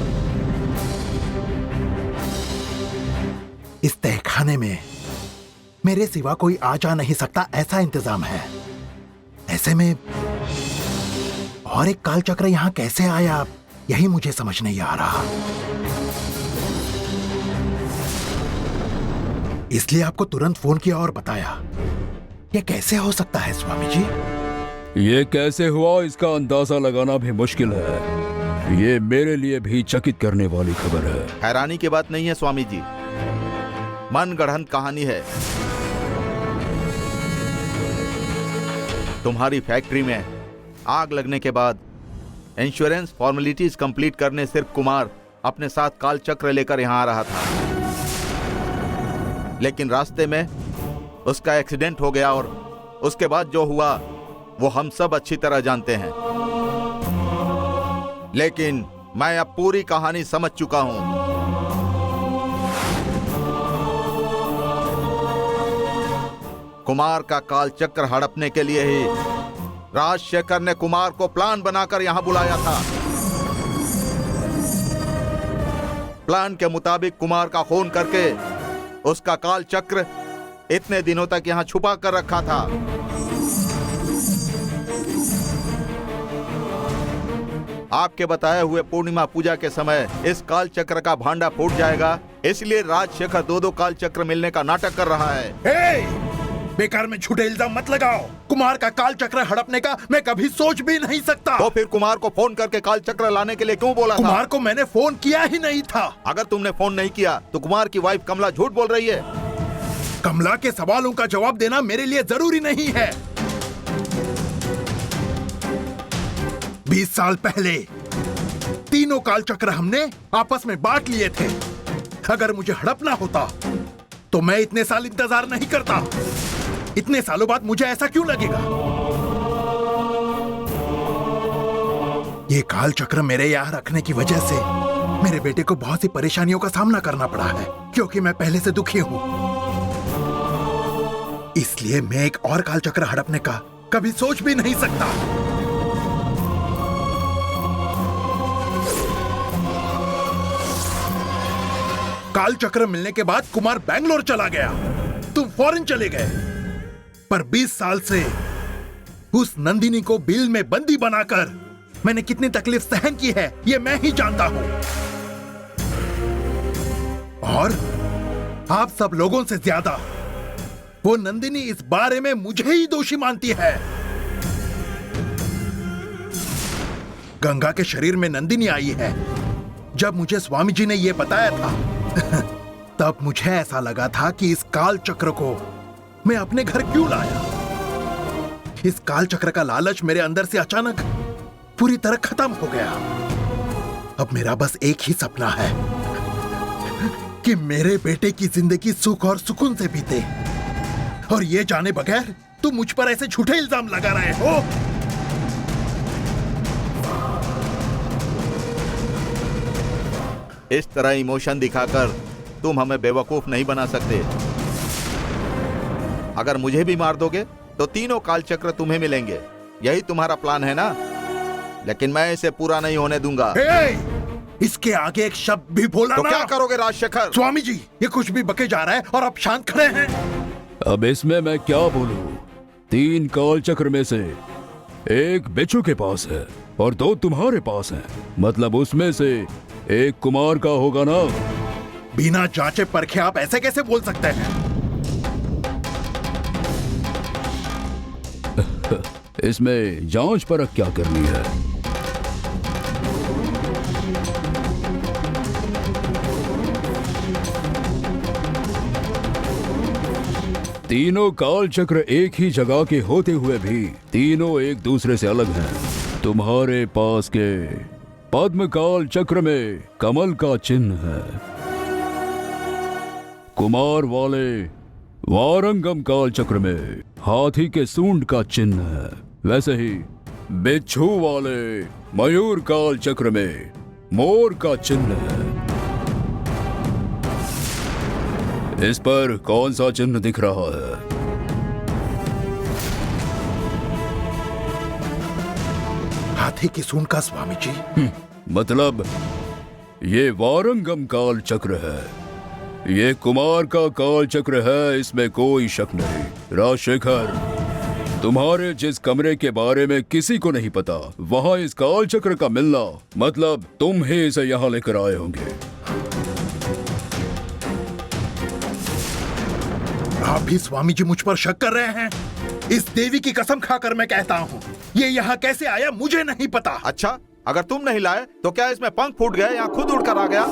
इस तहखाने में मेरे सिवा कोई आ जा नहीं सकता, ऐसा इंतजाम है। ऐसे में और एक काल चक्र यहां कैसे आया, यही मुझे समझ नहीं आ रहा। इसलिए आपको तुरंत फोन किया और बताया। ये कैसे हो सकता है स्वामी जी? ये कैसे हुआ इसका अंदाजा लगाना भी मुश्किल है। ये मेरे लिए भी चकित करने वाली खबर है। हैरानी की बात नहीं है स्वामी जी, मन गढ़ंत कहानी है। तुम्हारी फैक्ट्री में आग लगने के बाद इंश्योरेंस फॉर्मेलिटीज कंप्लीट करने सिर्फ कुमार अपने साथ काल चक्र लेकर यहाँ आ रहा था, लेकिन रास्ते में उसका एक्सीडेंट हो गया और उसके बाद जो हुआ वो हम सब अच्छी तरह जानते हैं। लेकिन मैं अब पूरी कहानी समझ चुका हूं। कुमार का काल चक्र हड़पने के लिए ही राजशेखर ने कुमार को प्लान बनाकर यहां बुलाया था। प्लान के मुताबिक कुमार का खून करके उसका काल चक्र इतने दिनों तक यहां छुपा कर रखा था। आपके बताए हुए पूर्णिमा पूजा के समय इस काल चक्र का भांडा फूट जाएगा, इसलिए राजशेखर दो काल चक्र मिलने का नाटक कर रहा है। बेकार में झूठे इल्जाम मत लगाओ। कुमार का काल चक्र हड़पने का मैं कभी सोच भी नहीं सकता। तो फिर कुमार को फोन करके काल चक्र लाने के लिए क्यों बोला था? कुमार को मैंने फोन किया ही नहीं था। अगर तुमने फोन नहीं किया तो कुमार की वाइफ कमला झूठ बोल रही है। कमला के सवालों का जवाब देना मेरे लिए जरूरी नहीं है। 20 साल पहले तीनों काल चक्र हमने आपस में बांट लिए थे। अगर मुझे हड़पना होता तो मैं इतने साल इंतजार नहीं करता। इतने सालों बाद मुझे ऐसा क्यों लगेगा? ये काल चक्र मेरे यहाँ रखने की वजह से मेरे बेटे को बहुत सी परेशानियों का सामना करना पड़ा है, क्योंकि मैं पहले से दुखी हूं। इसलिए मैं एक और काल चक्र हड़पने का कभी सोच भी नहीं सकता। काल चक्र मिलने के बाद कुमार बैंगलोर चला गया, तुम फॉरेन चले गए। पर 20 साल से उस नंदिनी को बिल में बंदी बनाकर मैंने कितनी तकलीफ सहन की है ये मैं ही जानता हूं। और आप सब लोगों से ज्यादा वो नंदिनी इस बारे में मुझे ही दोषी मानती है। गंगा के शरीर में नंदिनी आई है। जब मुझे स्वामी जी ने यह बताया था तब मुझे ऐसा लगा था कि इस काल चक्र को मैं अपने घर क्यों लाया। इस काल चक्र का लालच मेरे अंदर से अचानक पूरी तरह खत्म हो गया। अब मेरा बस एक ही सपना है कि मेरे बेटे की जिंदगी सुख और सुकून से बीते। और ये जाने बगैर तुम मुझ पर ऐसे झूठे इल्जाम लगा रहे हो। इस तरह इमोशन दिखाकर तुम हमें बेवकूफ नहीं बना सकते। अगर मुझे भी मार दोगे तो तीनों काल चक्र तुम्हें मिलेंगे, यही तुम्हारा प्लान है ना? लेकिन मैं इसे पूरा नहीं होने दूंगा। इसके आगे एक शब्द भी बोला तो ना। क्या करोगे राजशेखर? स्वामी जी, ये कुछ भी बके जा रहा है और आप शांत खड़े हैं। अब इसमें मैं क्या बोलूं? 3 काल चक्र में से एक बिच्छू के पास है और 2 तुम्हारे पास हैं। मतलब उसमें से एक कुमार का होगा ना? बिना जांचे परखे आप ऐसे कैसे बोल सकते हैं? इसमें जांच परख क्या करनी है? तीनों काल चक्र एक ही जगह के होते हुए भी तीनों एक दूसरे से अलग हैं। तुम्हारे पास के पद्म काल चक्र में कमल का चिन्ह है। कुमार वाले वारंगम काल चक्र में हाथी के सूंड का चिन्ह है। वैसे ही बिच्छू वाले मयूर काल चक्र में मोर का चिन्ह है। इस पर कौन सा चिन्ह दिख रहा है? हाथी की सूंड का, स्वामी जी। मतलब ये वारंगम काल चक्र है, ये कुमार का काल चक्र है, इसमें कोई शक नहीं। राजशेखर, तुम्हारे जिस कमरे के बारे में किसी को नहीं पता, वहां इस काल चक्र का मिलना मतलब तुम ही इसे यहां लेकर आए होंगे। आप भी स्वामी जी मुझ पर शक कर रहे हैं? इस देवी की कसम खाकर मैं कहता हूँ, ये यहाँ कैसे आया मुझे नहीं पता। अच्छा, अगर तुम नहीं लाए तो क्या इसमें पंख फूट गए या खुद उड़कर आ गया?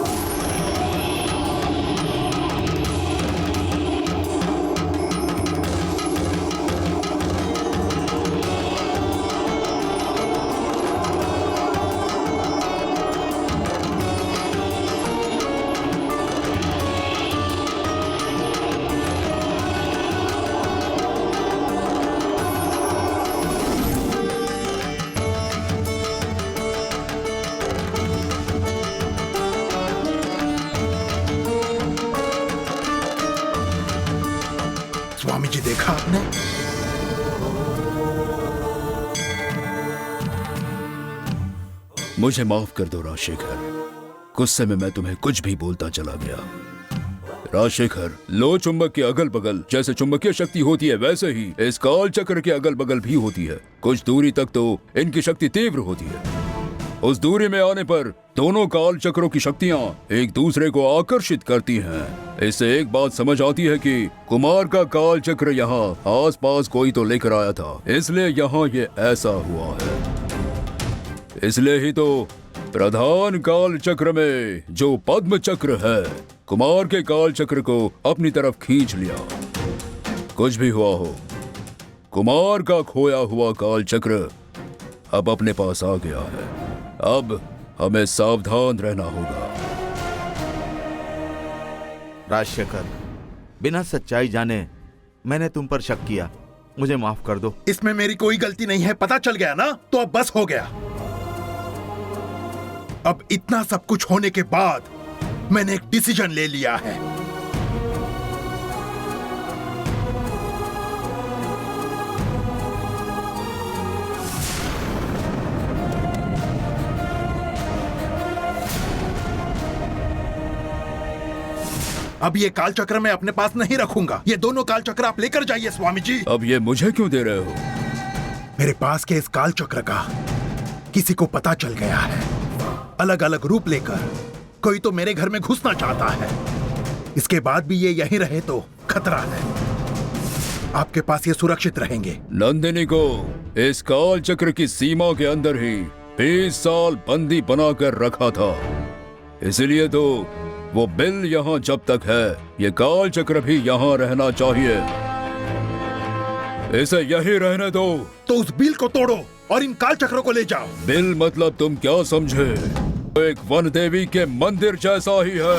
स्वामी जी देखा आपने? मुझे माफ कर दो राजशेखर, गुस्से में मैं तुम्हें कुछ भी बोलता चला गया। राजशेखर, लो चुंबक के अगल बगल जैसे चुंबकीय शक्ति होती है वैसे ही इस काल चक्र के अगल बगल भी होती है। कुछ दूरी तक तो इनकी शक्ति तीव्र होती है। उस दूरी में आने पर दोनों काल चक्रों की शक्तियां एक दूसरे को आकर्षित करती हैं। इससे एक बात समझ आती है कि कुमार का काल चक्र यहाँ आस पास कोई तो लेकर आया था, इसलिए यहाँ ये ऐसा हुआ है। इसलिए ही तो प्रधान काल चक्र में जो पद्म चक्र है, कुमार के काल चक्र को अपनी तरफ खींच लिया। कुछ भी हुआ हो, कुमार का खोया हुआ काल चक्र अब अपने पास आ गया है। अब हमें सावधान रहना होगा। राजशेखर, बिना सच्चाई जाने मैंने तुम पर शक किया, मुझे माफ कर दो। इसमें मेरी कोई गलती नहीं है, पता चल गया ना, तो अब बस हो गया। अब इतना सब कुछ होने के बाद मैंने एक डिसीजन ले लिया है। अब ये काल चक्र मैं अपने पास नहीं रखूंगा। ये दोनों काल चक्र आप लेकर जाइए स्वामी जी। अब ये मुझे क्यों दे रहे हो? मेरे पास के इस काल चक्र का किसी को पता चल गया है। अलग अलग रूप लेकर कोई तो मेरे घर में घुसना चाहता है। इसके बाद भी ये यहीं रहे तो खतरा है। आपके पास ये सुरक्षित रहेंगे। नंदिनी को इस काल चक्र की सीमा के अंदर ही 20 साल बंदी बनाकर रखा था, इसलिए तो वो बिल यहाँ जब तक है, ये काल चक्र भी यहाँ रहना चाहिए। इसे यही रहने दो। तो उस बिल को तोड़ो और इन काल चक्रों को ले जाओ। बिल मतलब तुम क्या समझे? एक वन देवी के मंदिर जैसा ही है।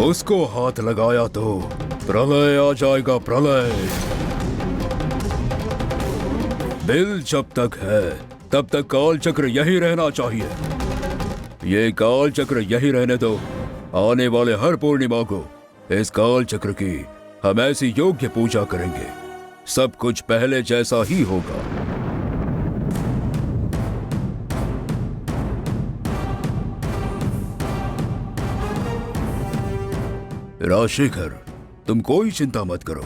उसको हाथ लगाया तो प्रलय आ जाएगा, प्रलय। बिल जब तक है तब तक काल चक्र यही रहना चाहिए। ये काल चक्र यही रहने दो। आने वाले हर पूर्णिमा को इस काल चक्र की हम ऐसी योग्य पूजा करेंगे, सब कुछ पहले जैसा ही होगा। राजशेखर, तुम कोई चिंता मत करो।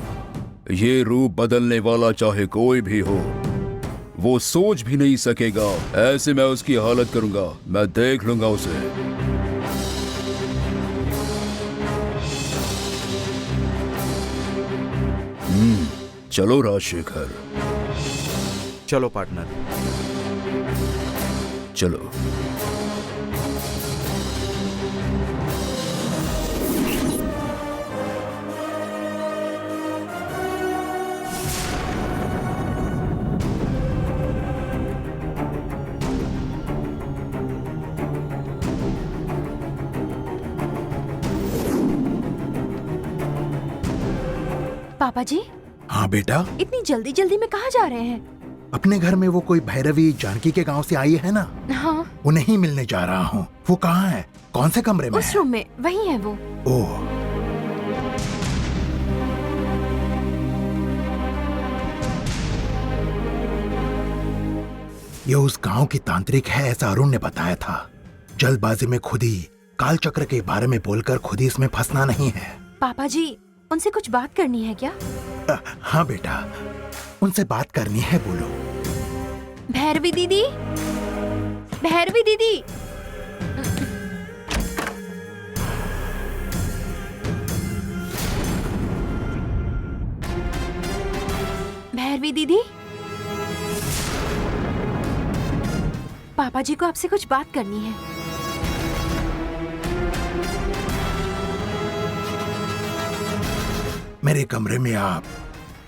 ये रूप बदलने वाला चाहे कोई भी हो, वो सोच भी नहीं सकेगा। ऐसे मैं उसकी हालत करूंगा, मैं देख लूंगा उसे। चलो राजशेखर, चलो पार्टनर, चलो। पापा जी। हाँ बेटा। इतनी जल्दी जल्दी में कहाँ जा रहे हैं? अपने घर में वो कोई भैरवी जानकी के गांव से आई है ना, हाँ। उन्हें ही मिलने जा रहा हूँ। वो कहाँ है? कौन से कमरे में? उस रूम में, वही है वो। ओह, ये उस गांव की तांत्रिक है, ऐसा अरुण ने बताया था। जल्दबाजी में खुद ही काल चक्र के बारे में बोलकर खुद ही इसमें फंसना नहीं है। पापा जी, उनसे कुछ बात करनी है क्या? हाँ बेटा, उनसे बात करनी है, बोलो। भैरवी दीदी, भैरवी दीदी। भैरवी दीदी, पापा जी को आपसे कुछ बात करनी है। मेरे कमरे में आप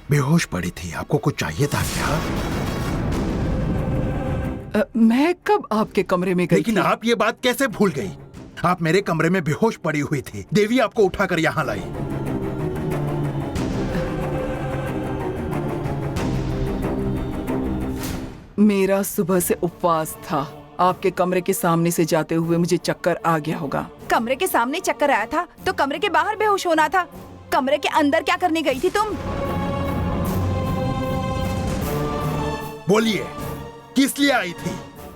बेहोश पड़ी थी, आपको कुछ चाहिए था क्या? मैं कब आपके कमरे में गई लेकिन थी? आप ये बात कैसे भूल गई? आप मेरे कमरे में बेहोश पड़ी हुई थी, देवी आपको उठाकर यहाँ लाई। मेरा सुबह से उपवास था, आपके कमरे के सामने से जाते हुए मुझे चक्कर आ गया होगा। कमरे के सामने चक्कर आया था तो कमरे के बाहर बेहोश होना था। कमरे के अंदर क्या करने गई थी तुम? बोलिए, किस लिए आई थी?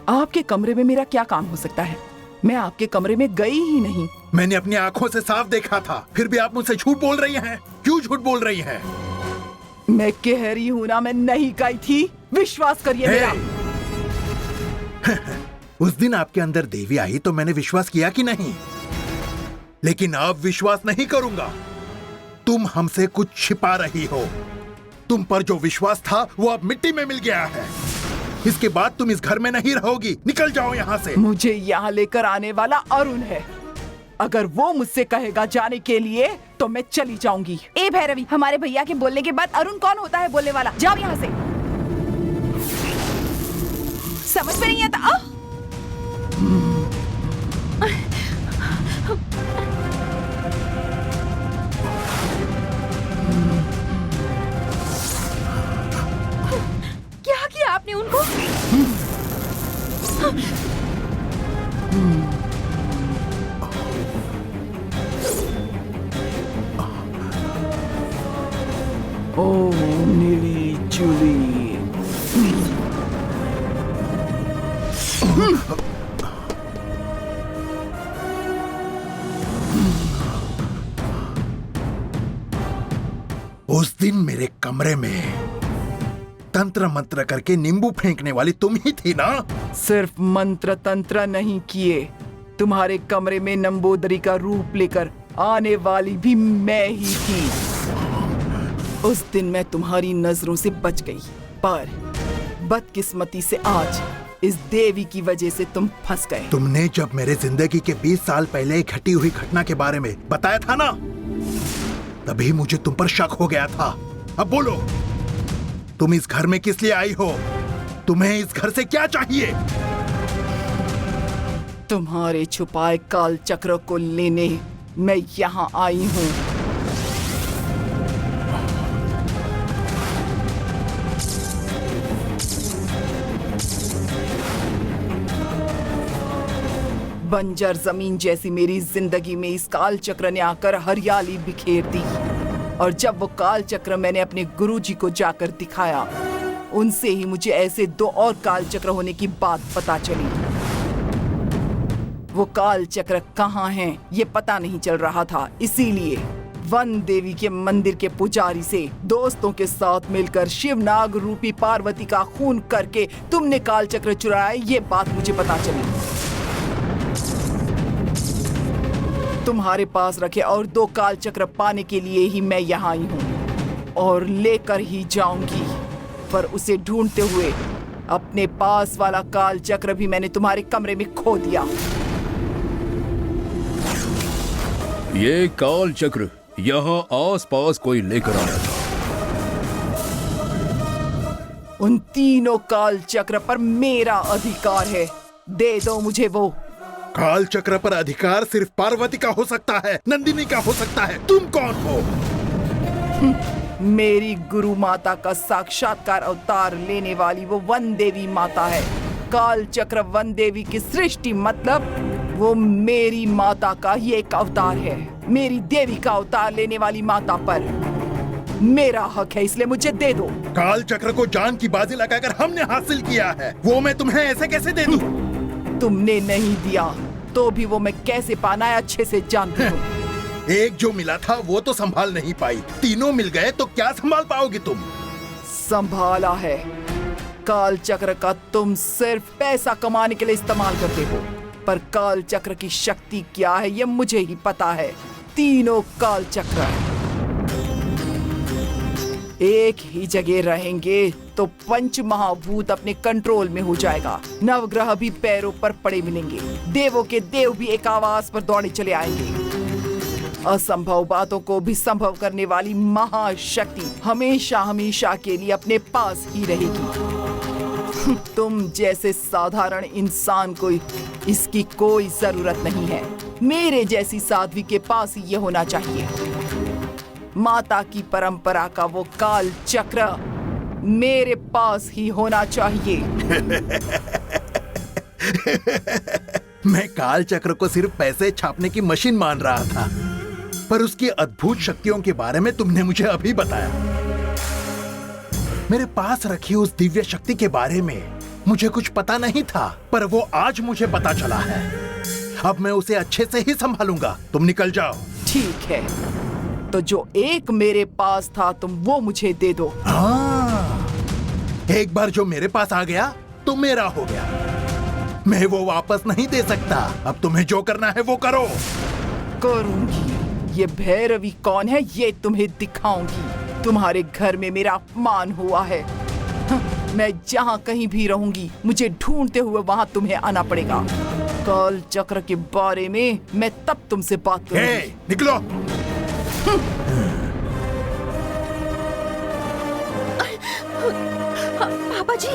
आपके कमरे में मेरा क्या काम हो सकता है? मैं आपके कमरे में गई ही नहीं। मैंने अपनी आंखों से साफ देखा था, फिर भी आप मुझसे झूठ बोल रही हैं। क्यों झूठ बोल रही हैं? मैं कह रही हूँ ना, मैं नहीं गई थी। विश्वास करिए मेरा। उस दिन आपके अंदर देवी आई तो मैंने विश्वास किया कि नहीं, लेकिन अब विश्वास नहीं करूंगा। तुम हमसे कुछ छिपा रही हो। तुम पर जो विश्वास था वो अब मिट्टी में मिल गया है। इसके बाद तुम इस घर में नहीं रहोगी। निकल जाओ यहाँ से। मुझे यहाँ लेकर आने वाला अरुण है। अगर वो मुझसे कहेगा जाने के लिए तो मैं चली जाऊंगी। ए भैरवी, हमारे भैया के बोलने के बाद अरुण कौन होता है बोलने वाला? जाओ यहाँ से। समझ में नहीं आता। क्या किया आपने उनको? ओ नीली चूली। उस दिन मेरे कमरे में तंत्र मंत्र करके नींबू फेंकने वाली तुम ही थी ना? सिर्फ मंत्र तंत्र नहीं किए, तुम्हारे कमरे में नंबोदरी का रूप लेकर आने वाली भी मैं ही थी। उस दिन मैं तुम्हारी नजरों से बच गई, पर बदकिस्मती से आज इस देवी की वजह से तुम फंस गए। तुमने जब मेरे जिंदगी के 20 साल पहले घटी हुई घटना के बारे में बताया था ना, तभी मुझे तुम पर शक हो गया था। अब बोलो, तुम इस घर में किस लिए आई हो? तुम्हें इस घर से क्या चाहिए? तुम्हारे छुपाए काल चक्र को लेने मैं यहाँ आई हूँ। बंजर जमीन जैसी मेरी जिंदगी में इस काल चक्र ने आकर हरियाली बिखेर दी, और जब वो काल चक्र मैंने अपने गुरुजी को जाकर दिखाया, उनसे ही मुझे ऐसे 2 और काल चक्र होने की बात पता चली। वो काल चक्र कहाँ हैं ये पता नहीं चल रहा था, इसीलिए वन देवी के मंदिर के पुजारी से दोस्तों के साथ मिलकर शिवनाग रूपी पार्वती का खून करके तुमने काल चक्र चुराया, ये बात मुझे पता चली। तुम्हारे पास रखे और 2 काल चक्र पाने के लिए ही मैं यहाँ आई हूँ, और लेकर ही जाऊंगी। पर उसे ढूंढते हुए अपने पास वाला काल चक्र भी मैंने तुम्हारे कमरे में खो दिया। ये काल चक्र यहाँ आसपास कोई लेकर आया था। उन तीनों काल चक्र पर मेरा अधिकार है, दे दो मुझे वो। काल चक्र पर अधिकार सिर्फ पार्वती का हो सकता है, नंदिनी का हो सकता है। तुम कौन हो? मेरी गुरु माता का साक्षात्कार अवतार लेने वाली वो वन देवी माता है। काल चक्र वन देवी की सृष्टि, मतलब वो मेरी माता का ही एक अवतार है। मेरी देवी का अवतार लेने वाली माता पर मेरा हक है, इसलिए मुझे दे दो। काल चक्र को जान की बाजी लगाकर हमने हासिल किया है, वो मैं तुम्हें ऐसे कैसे दे दूं? तुमने नहीं दिया तो भी वो मैं कैसे पाना है अच्छे से जानती हूँ। एक जो मिला था वो तो संभाल नहीं पाई, तीनों मिल गए तो क्या संभाल पाओगी तुम? संभाला है। काल चक्र का तुम सिर्फ पैसा कमाने के लिए इस्तेमाल करते हो, पर काल चक्र की शक्ति क्या है ये मुझे ही पता है। तीनों काल चक्र एक ही जगह रहेंगे तो पंच महाभूत अपने कंट्रोल में हो जाएगा। नवग्रह भी पैरों पर पड़े मिलेंगे, देवों के देव भी एक आवाज पर दौड़े चले आएंगे। असंभव बातों को भी संभव करने वाली महाशक्ति हमेशा हमेशा के लिए अपने पास ही रहेगी। तुम जैसे साधारण इंसान को इसकी कोई जरूरत नहीं है। मेरे जैसी साध्वी के पास ही ये होना चाहिए। माता की परंपरा का वो काल चक्र मेरे पास ही होना चाहिए। मैं काल चक्र को सिर्फ पैसे छापने की मशीन मान रहा था, पर उसकी अद्भुत शक्तियों के बारे में तुमने मुझे अभी बताया। मेरे पास रखी उस दिव्य शक्ति के बारे में मुझे कुछ पता नहीं था, पर वो आज मुझे पता चला है। अब मैं उसे अच्छे से ही संभालूंगा। तुम निकल जाओ। ठीक है, तो जो एक मेरे पास था तुम वो मुझे दे दो। हाँ, एक बार जो मेरे पास आ गया तो मेरा हो गया। मैं वो वापस नहीं दे सकता। अब तुम्हें जो करना है वो करो। करूंगी। ये भैरवी कौन है ये तुम्हें दिखाऊंगी। तुम्हारे घर में मेरा अपमान हुआ है। मैं जहाँ कहीं भी रहूंगी, मुझे ढूंढते हुए वहाँ तुम्हें आना पड़ेगा। काल चक्र के बारे में मैं तब तुमसे बात करूंगी। निकलो। पापा जी,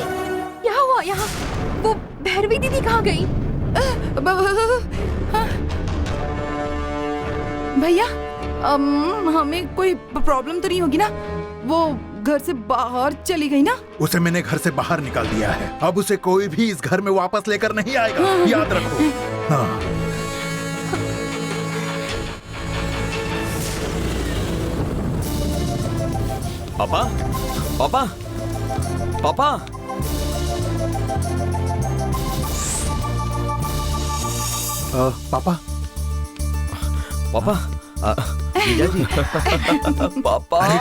क्या हुआ यहाँ? वो भैरवी दीदी कहाँ गई? भैया, हमें कोई प्रॉब्लम तो नहीं होगी ना? वो घर से बाहर चली गई ना? उसे मैंने घर से बाहर निकाल दिया है। अब उसे कोई भी इस घर में वापस लेकर नहीं आएगा। याद रखो। हाँ। पापा, पापा, पापा। पापा, पापा, जीजा जी। पापा। अरे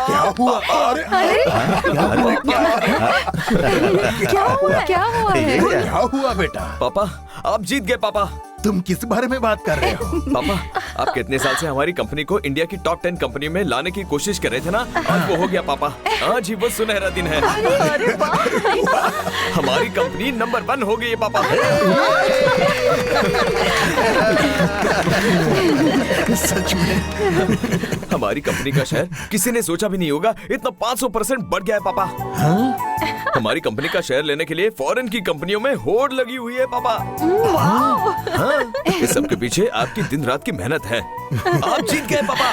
क्या हुआ? क्या हुआ बेटा? पापा, आप जीत गए पापा। तुम किस बारे में बात कर रहे हो? पापा, आप कितने साल से हमारी कंपनी को इंडिया की टॉप 10 कंपनी में लाने की कोशिश कर रहे थे ना, आज वो हो गया पापा। आज ही वो सुनहरा दिन है। हमारी कंपनी नंबर 1 हो गई है पापा। सच में हमारी कंपनी का शेयर किसी ने सोचा भी नहीं होगा, इतना 500% बढ़ गया है पापा। हमारी कंपनी का शेयर लेने के लिए फॉरेन की कंपनियों में होड़ लगी हुई है पापा। हाँ, इस सब के पीछे आपकी दिन रात की मेहनत है। आप जीत गए पापा।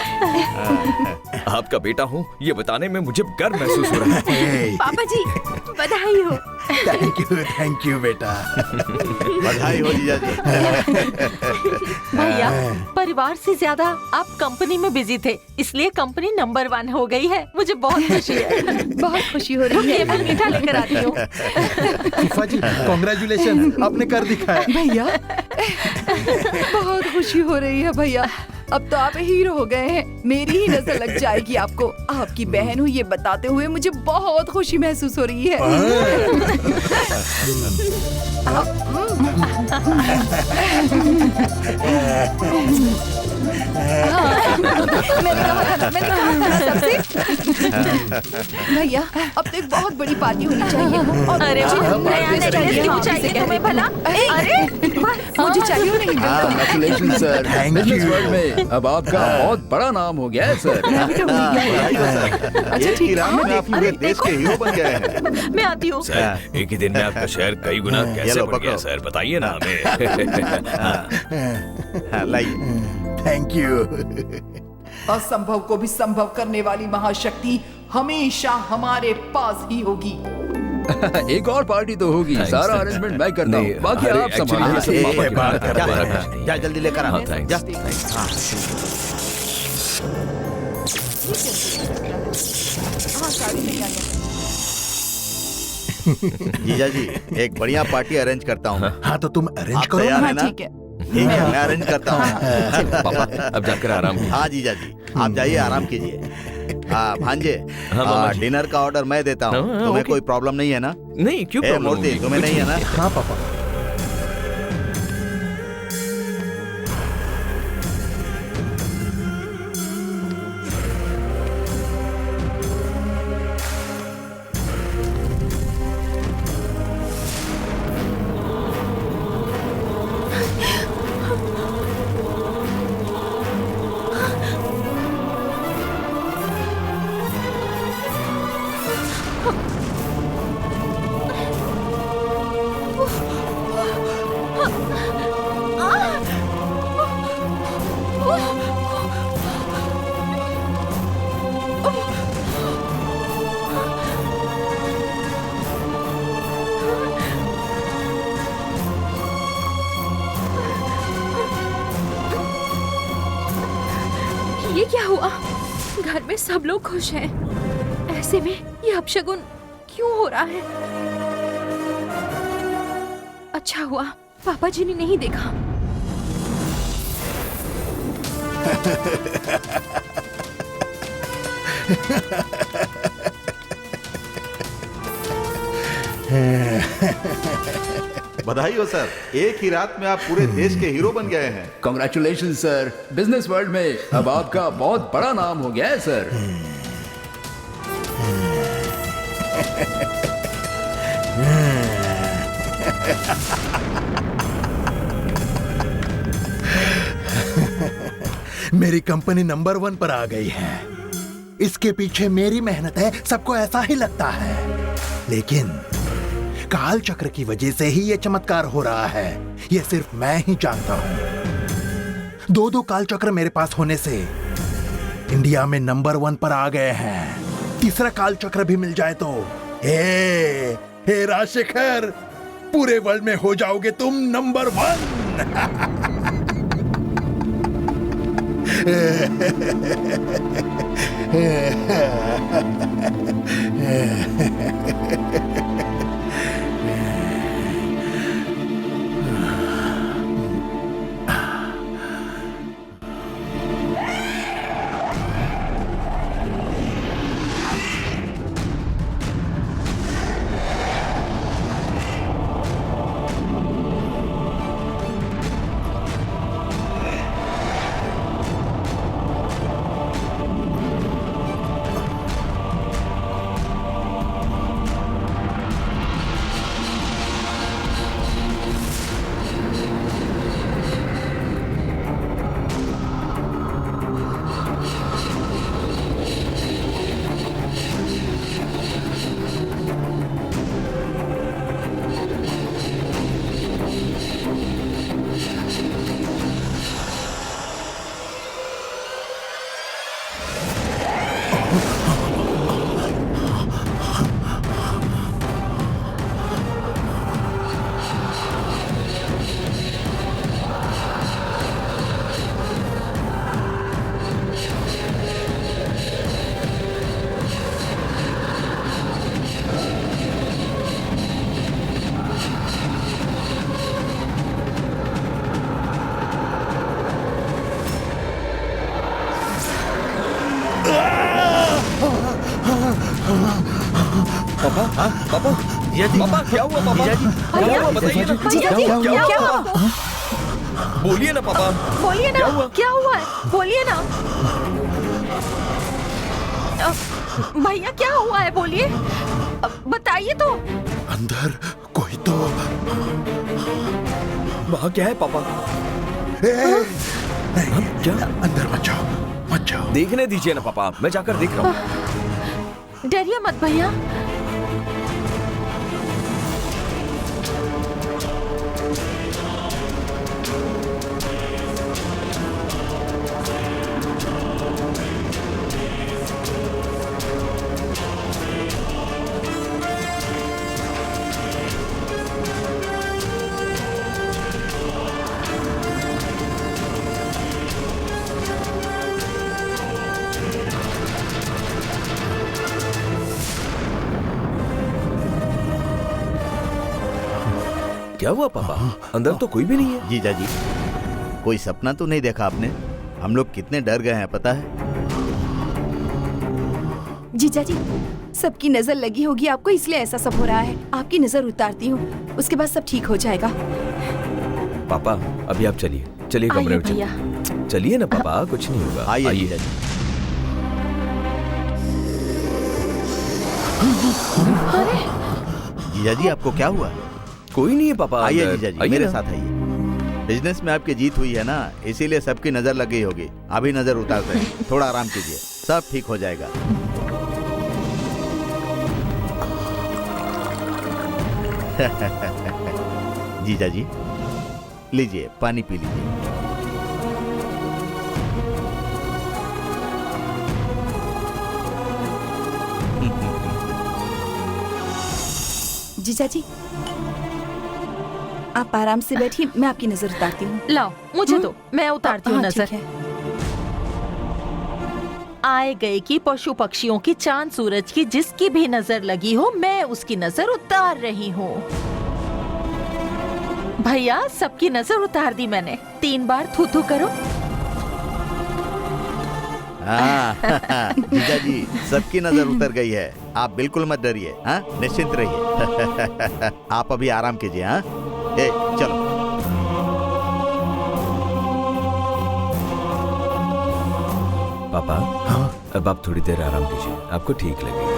आपका बेटा हूँ ये बताने में मुझे गर्व महसूस हो रहा है। पापा जी, बधाई हो। थैंक यू बेटा। बधाई हो जीजा जी। भैया, परिवार से ज्यादा आप कंपनी में बिजी थे, इसलिए कंपनी नंबर 1 हो गई है। मुझे बहुत खुशी है। बहुत खुशी हो रही है। मैं मीठा लेकर आती हूँ। फूफा जी, कांग्रेचुलेशन, आपने कर दिखाया। भैया, बहुत खुशी हो रही है भैया। अब तो आप हीरो हो गए हैं। मेरी ही नजर लग जाएगी आपको। आपकी बहन हूँ ये बताते हुए मुझे बहुत खुशी महसूस हो रही है। मैंने कहा था सबसे। भैया, अब तो एक बहुत बड़ी पार्टी होनी चाहिए। और अरे मुझे चाहिए तुम्हें भला? अरे मुझे चाहिए नहीं। Congratulation sir. Thank business you. World में अब आपका बहुत बड़ा नाम हो गया है सर। अच्छा ठीक है, आप पूरे देश के हीरो बन गए हैं। मैं आती हूँ। सर, एक ही दिन में आपका शेयर कई गुना कैसे बढ़ गया सर, बताइए ना हमें। लाइए। Thank you. असंभव को भी संभव करने वाली महाशक्ति हमेशा हमारे पास ही होगी। एक और पार्टी तो होगी। सारा अरेंजमेंट मैं करता हूँ, बाकी अरे, आप actually, संभालिए। बात कर रहे हैं। जा जल्दी लेकर आ। हाँ, thanks. जा। जीजा जी, एक बढ़िया पार्टी अरेंज करता हूँ। हाँ तो तुम अरेंज आप करो तैयार ना। है ना? ठीक है। ठीक है, मैं अरेंज करता हूँ। पापा, अब जाकर आराम कीजिए। हाँ जीजा जी, आप जाइए आराम कीजिए। हाँ भांजे, हाँ, मामा जी। डिनर का ऑर्डर मैं देता हूँ। हाँ, तुम्हें ओके। कोई प्रॉब्लम नहीं है ना? नहीं, क्यों ए प्रॉब्लम मूर्ति, होगी? तुम्हें नहीं है ना? हाँ पापा। ये क्या हुआ? घर में सब लोग खुश हैं, ऐसे में ये अपशगुन क्यों हो रहा है? अच्छा हुआ पापा जी ने नहीं देखा। बधाई हो सर, एक ही रात में आप पूरे देश के हीरो बन गए हैं। कांग्रेचुलेशन सर, बिजनेस वर्ल्ड में अब आपका बहुत बड़ा नाम हो गया है सर। मेरी कंपनी नंबर 1 पर आ गई है। इसके पीछे मेरी मेहनत है, सबको ऐसा ही लगता है। लेकिन काल चक्र की वजह से ही ये चमत्कार हो रहा है, ये सिर्फ मैं ही जानता हूं। 2 काल चक्र मेरे पास होने से इंडिया में नंबर 1 पर आ गए हैं। तीसरा काल चक्र भी मिल जाए तो हे राजशेखर, पूरे वर्ल्ड में हो जाओगे तुम नंबर 1। पापा, पापा, पापा क्या हुआ पापा? क्या हुआ बताइए ना। क्या हुआ? बोलिए ना पापा। बोलिए ना, क्या हुआ है? बोलिए ना भैया, क्या हुआ है? बोलिए, बताइए तो। अंदर कोई तो। वहाँ क्या है पापा? नहीं, क्या? अंदर मत जाओ, मत जाओ। देखने दीजिए ना पापा, मैं जाकर देख रहा हूँ। डरिए मत भैया। क्या हुआ पापा? अंदर तो कोई भी नहीं है। जीजा जी, कोई सपना तो नहीं देखा आपने? हम लोग कितने डर गए हैं पता है? जीजा जी, सबकी नजर लगी होगी आपको, इसलिए ऐसा सब हो रहा है। आपकी नजर उतारती हूँ, उसके बाद सब ठीक हो जाएगा। पापा अभी आप चलिए, चलिए कमरे में भैया। चलिए ना पापा, कुछ नहीं होगा। आइए जीजा जी। जीजा जी, आपको क्या हुआ? कोई नहीं है पापा। आइए अंदर। जीजा जी, आइए मेरे ना। साथ आइए। बिजनेस में आपकी जीत हुई है ना, इसीलिए सबकी नजर लग गई होगी। अभी नजर उतारते हैं, थोड़ा आराम कीजिए, सब ठीक हो जाएगा। जीजा जी, लीजिए पानी पी लीजिए। जीजा जी, आप आराम से बैठिए, मैं आपकी नजर उतारती हूँ। लाओ मुझे दो, मैं उतारती हूँ हाँ, नजर। ठीक है। आए गए की, पशु पक्षियों की, चांद सूरज की, जिसकी भी नजर लगी हो मैं उसकी नजर उतार रही हूँ। भैया सबकी नजर उतार दी मैंने। 3 बार थू थू करो। हाँ जीजा जी, सबकी नजर उतर गई है। आप बिल्कुल मत डरिए, हाँ निश्चिंत रहिए। आप अभी आराम कीजिए। हाँ ए चलो। पापा, हाँ अब आप थोड़ी देर आराम कीजिए, आपको ठीक लगेगा।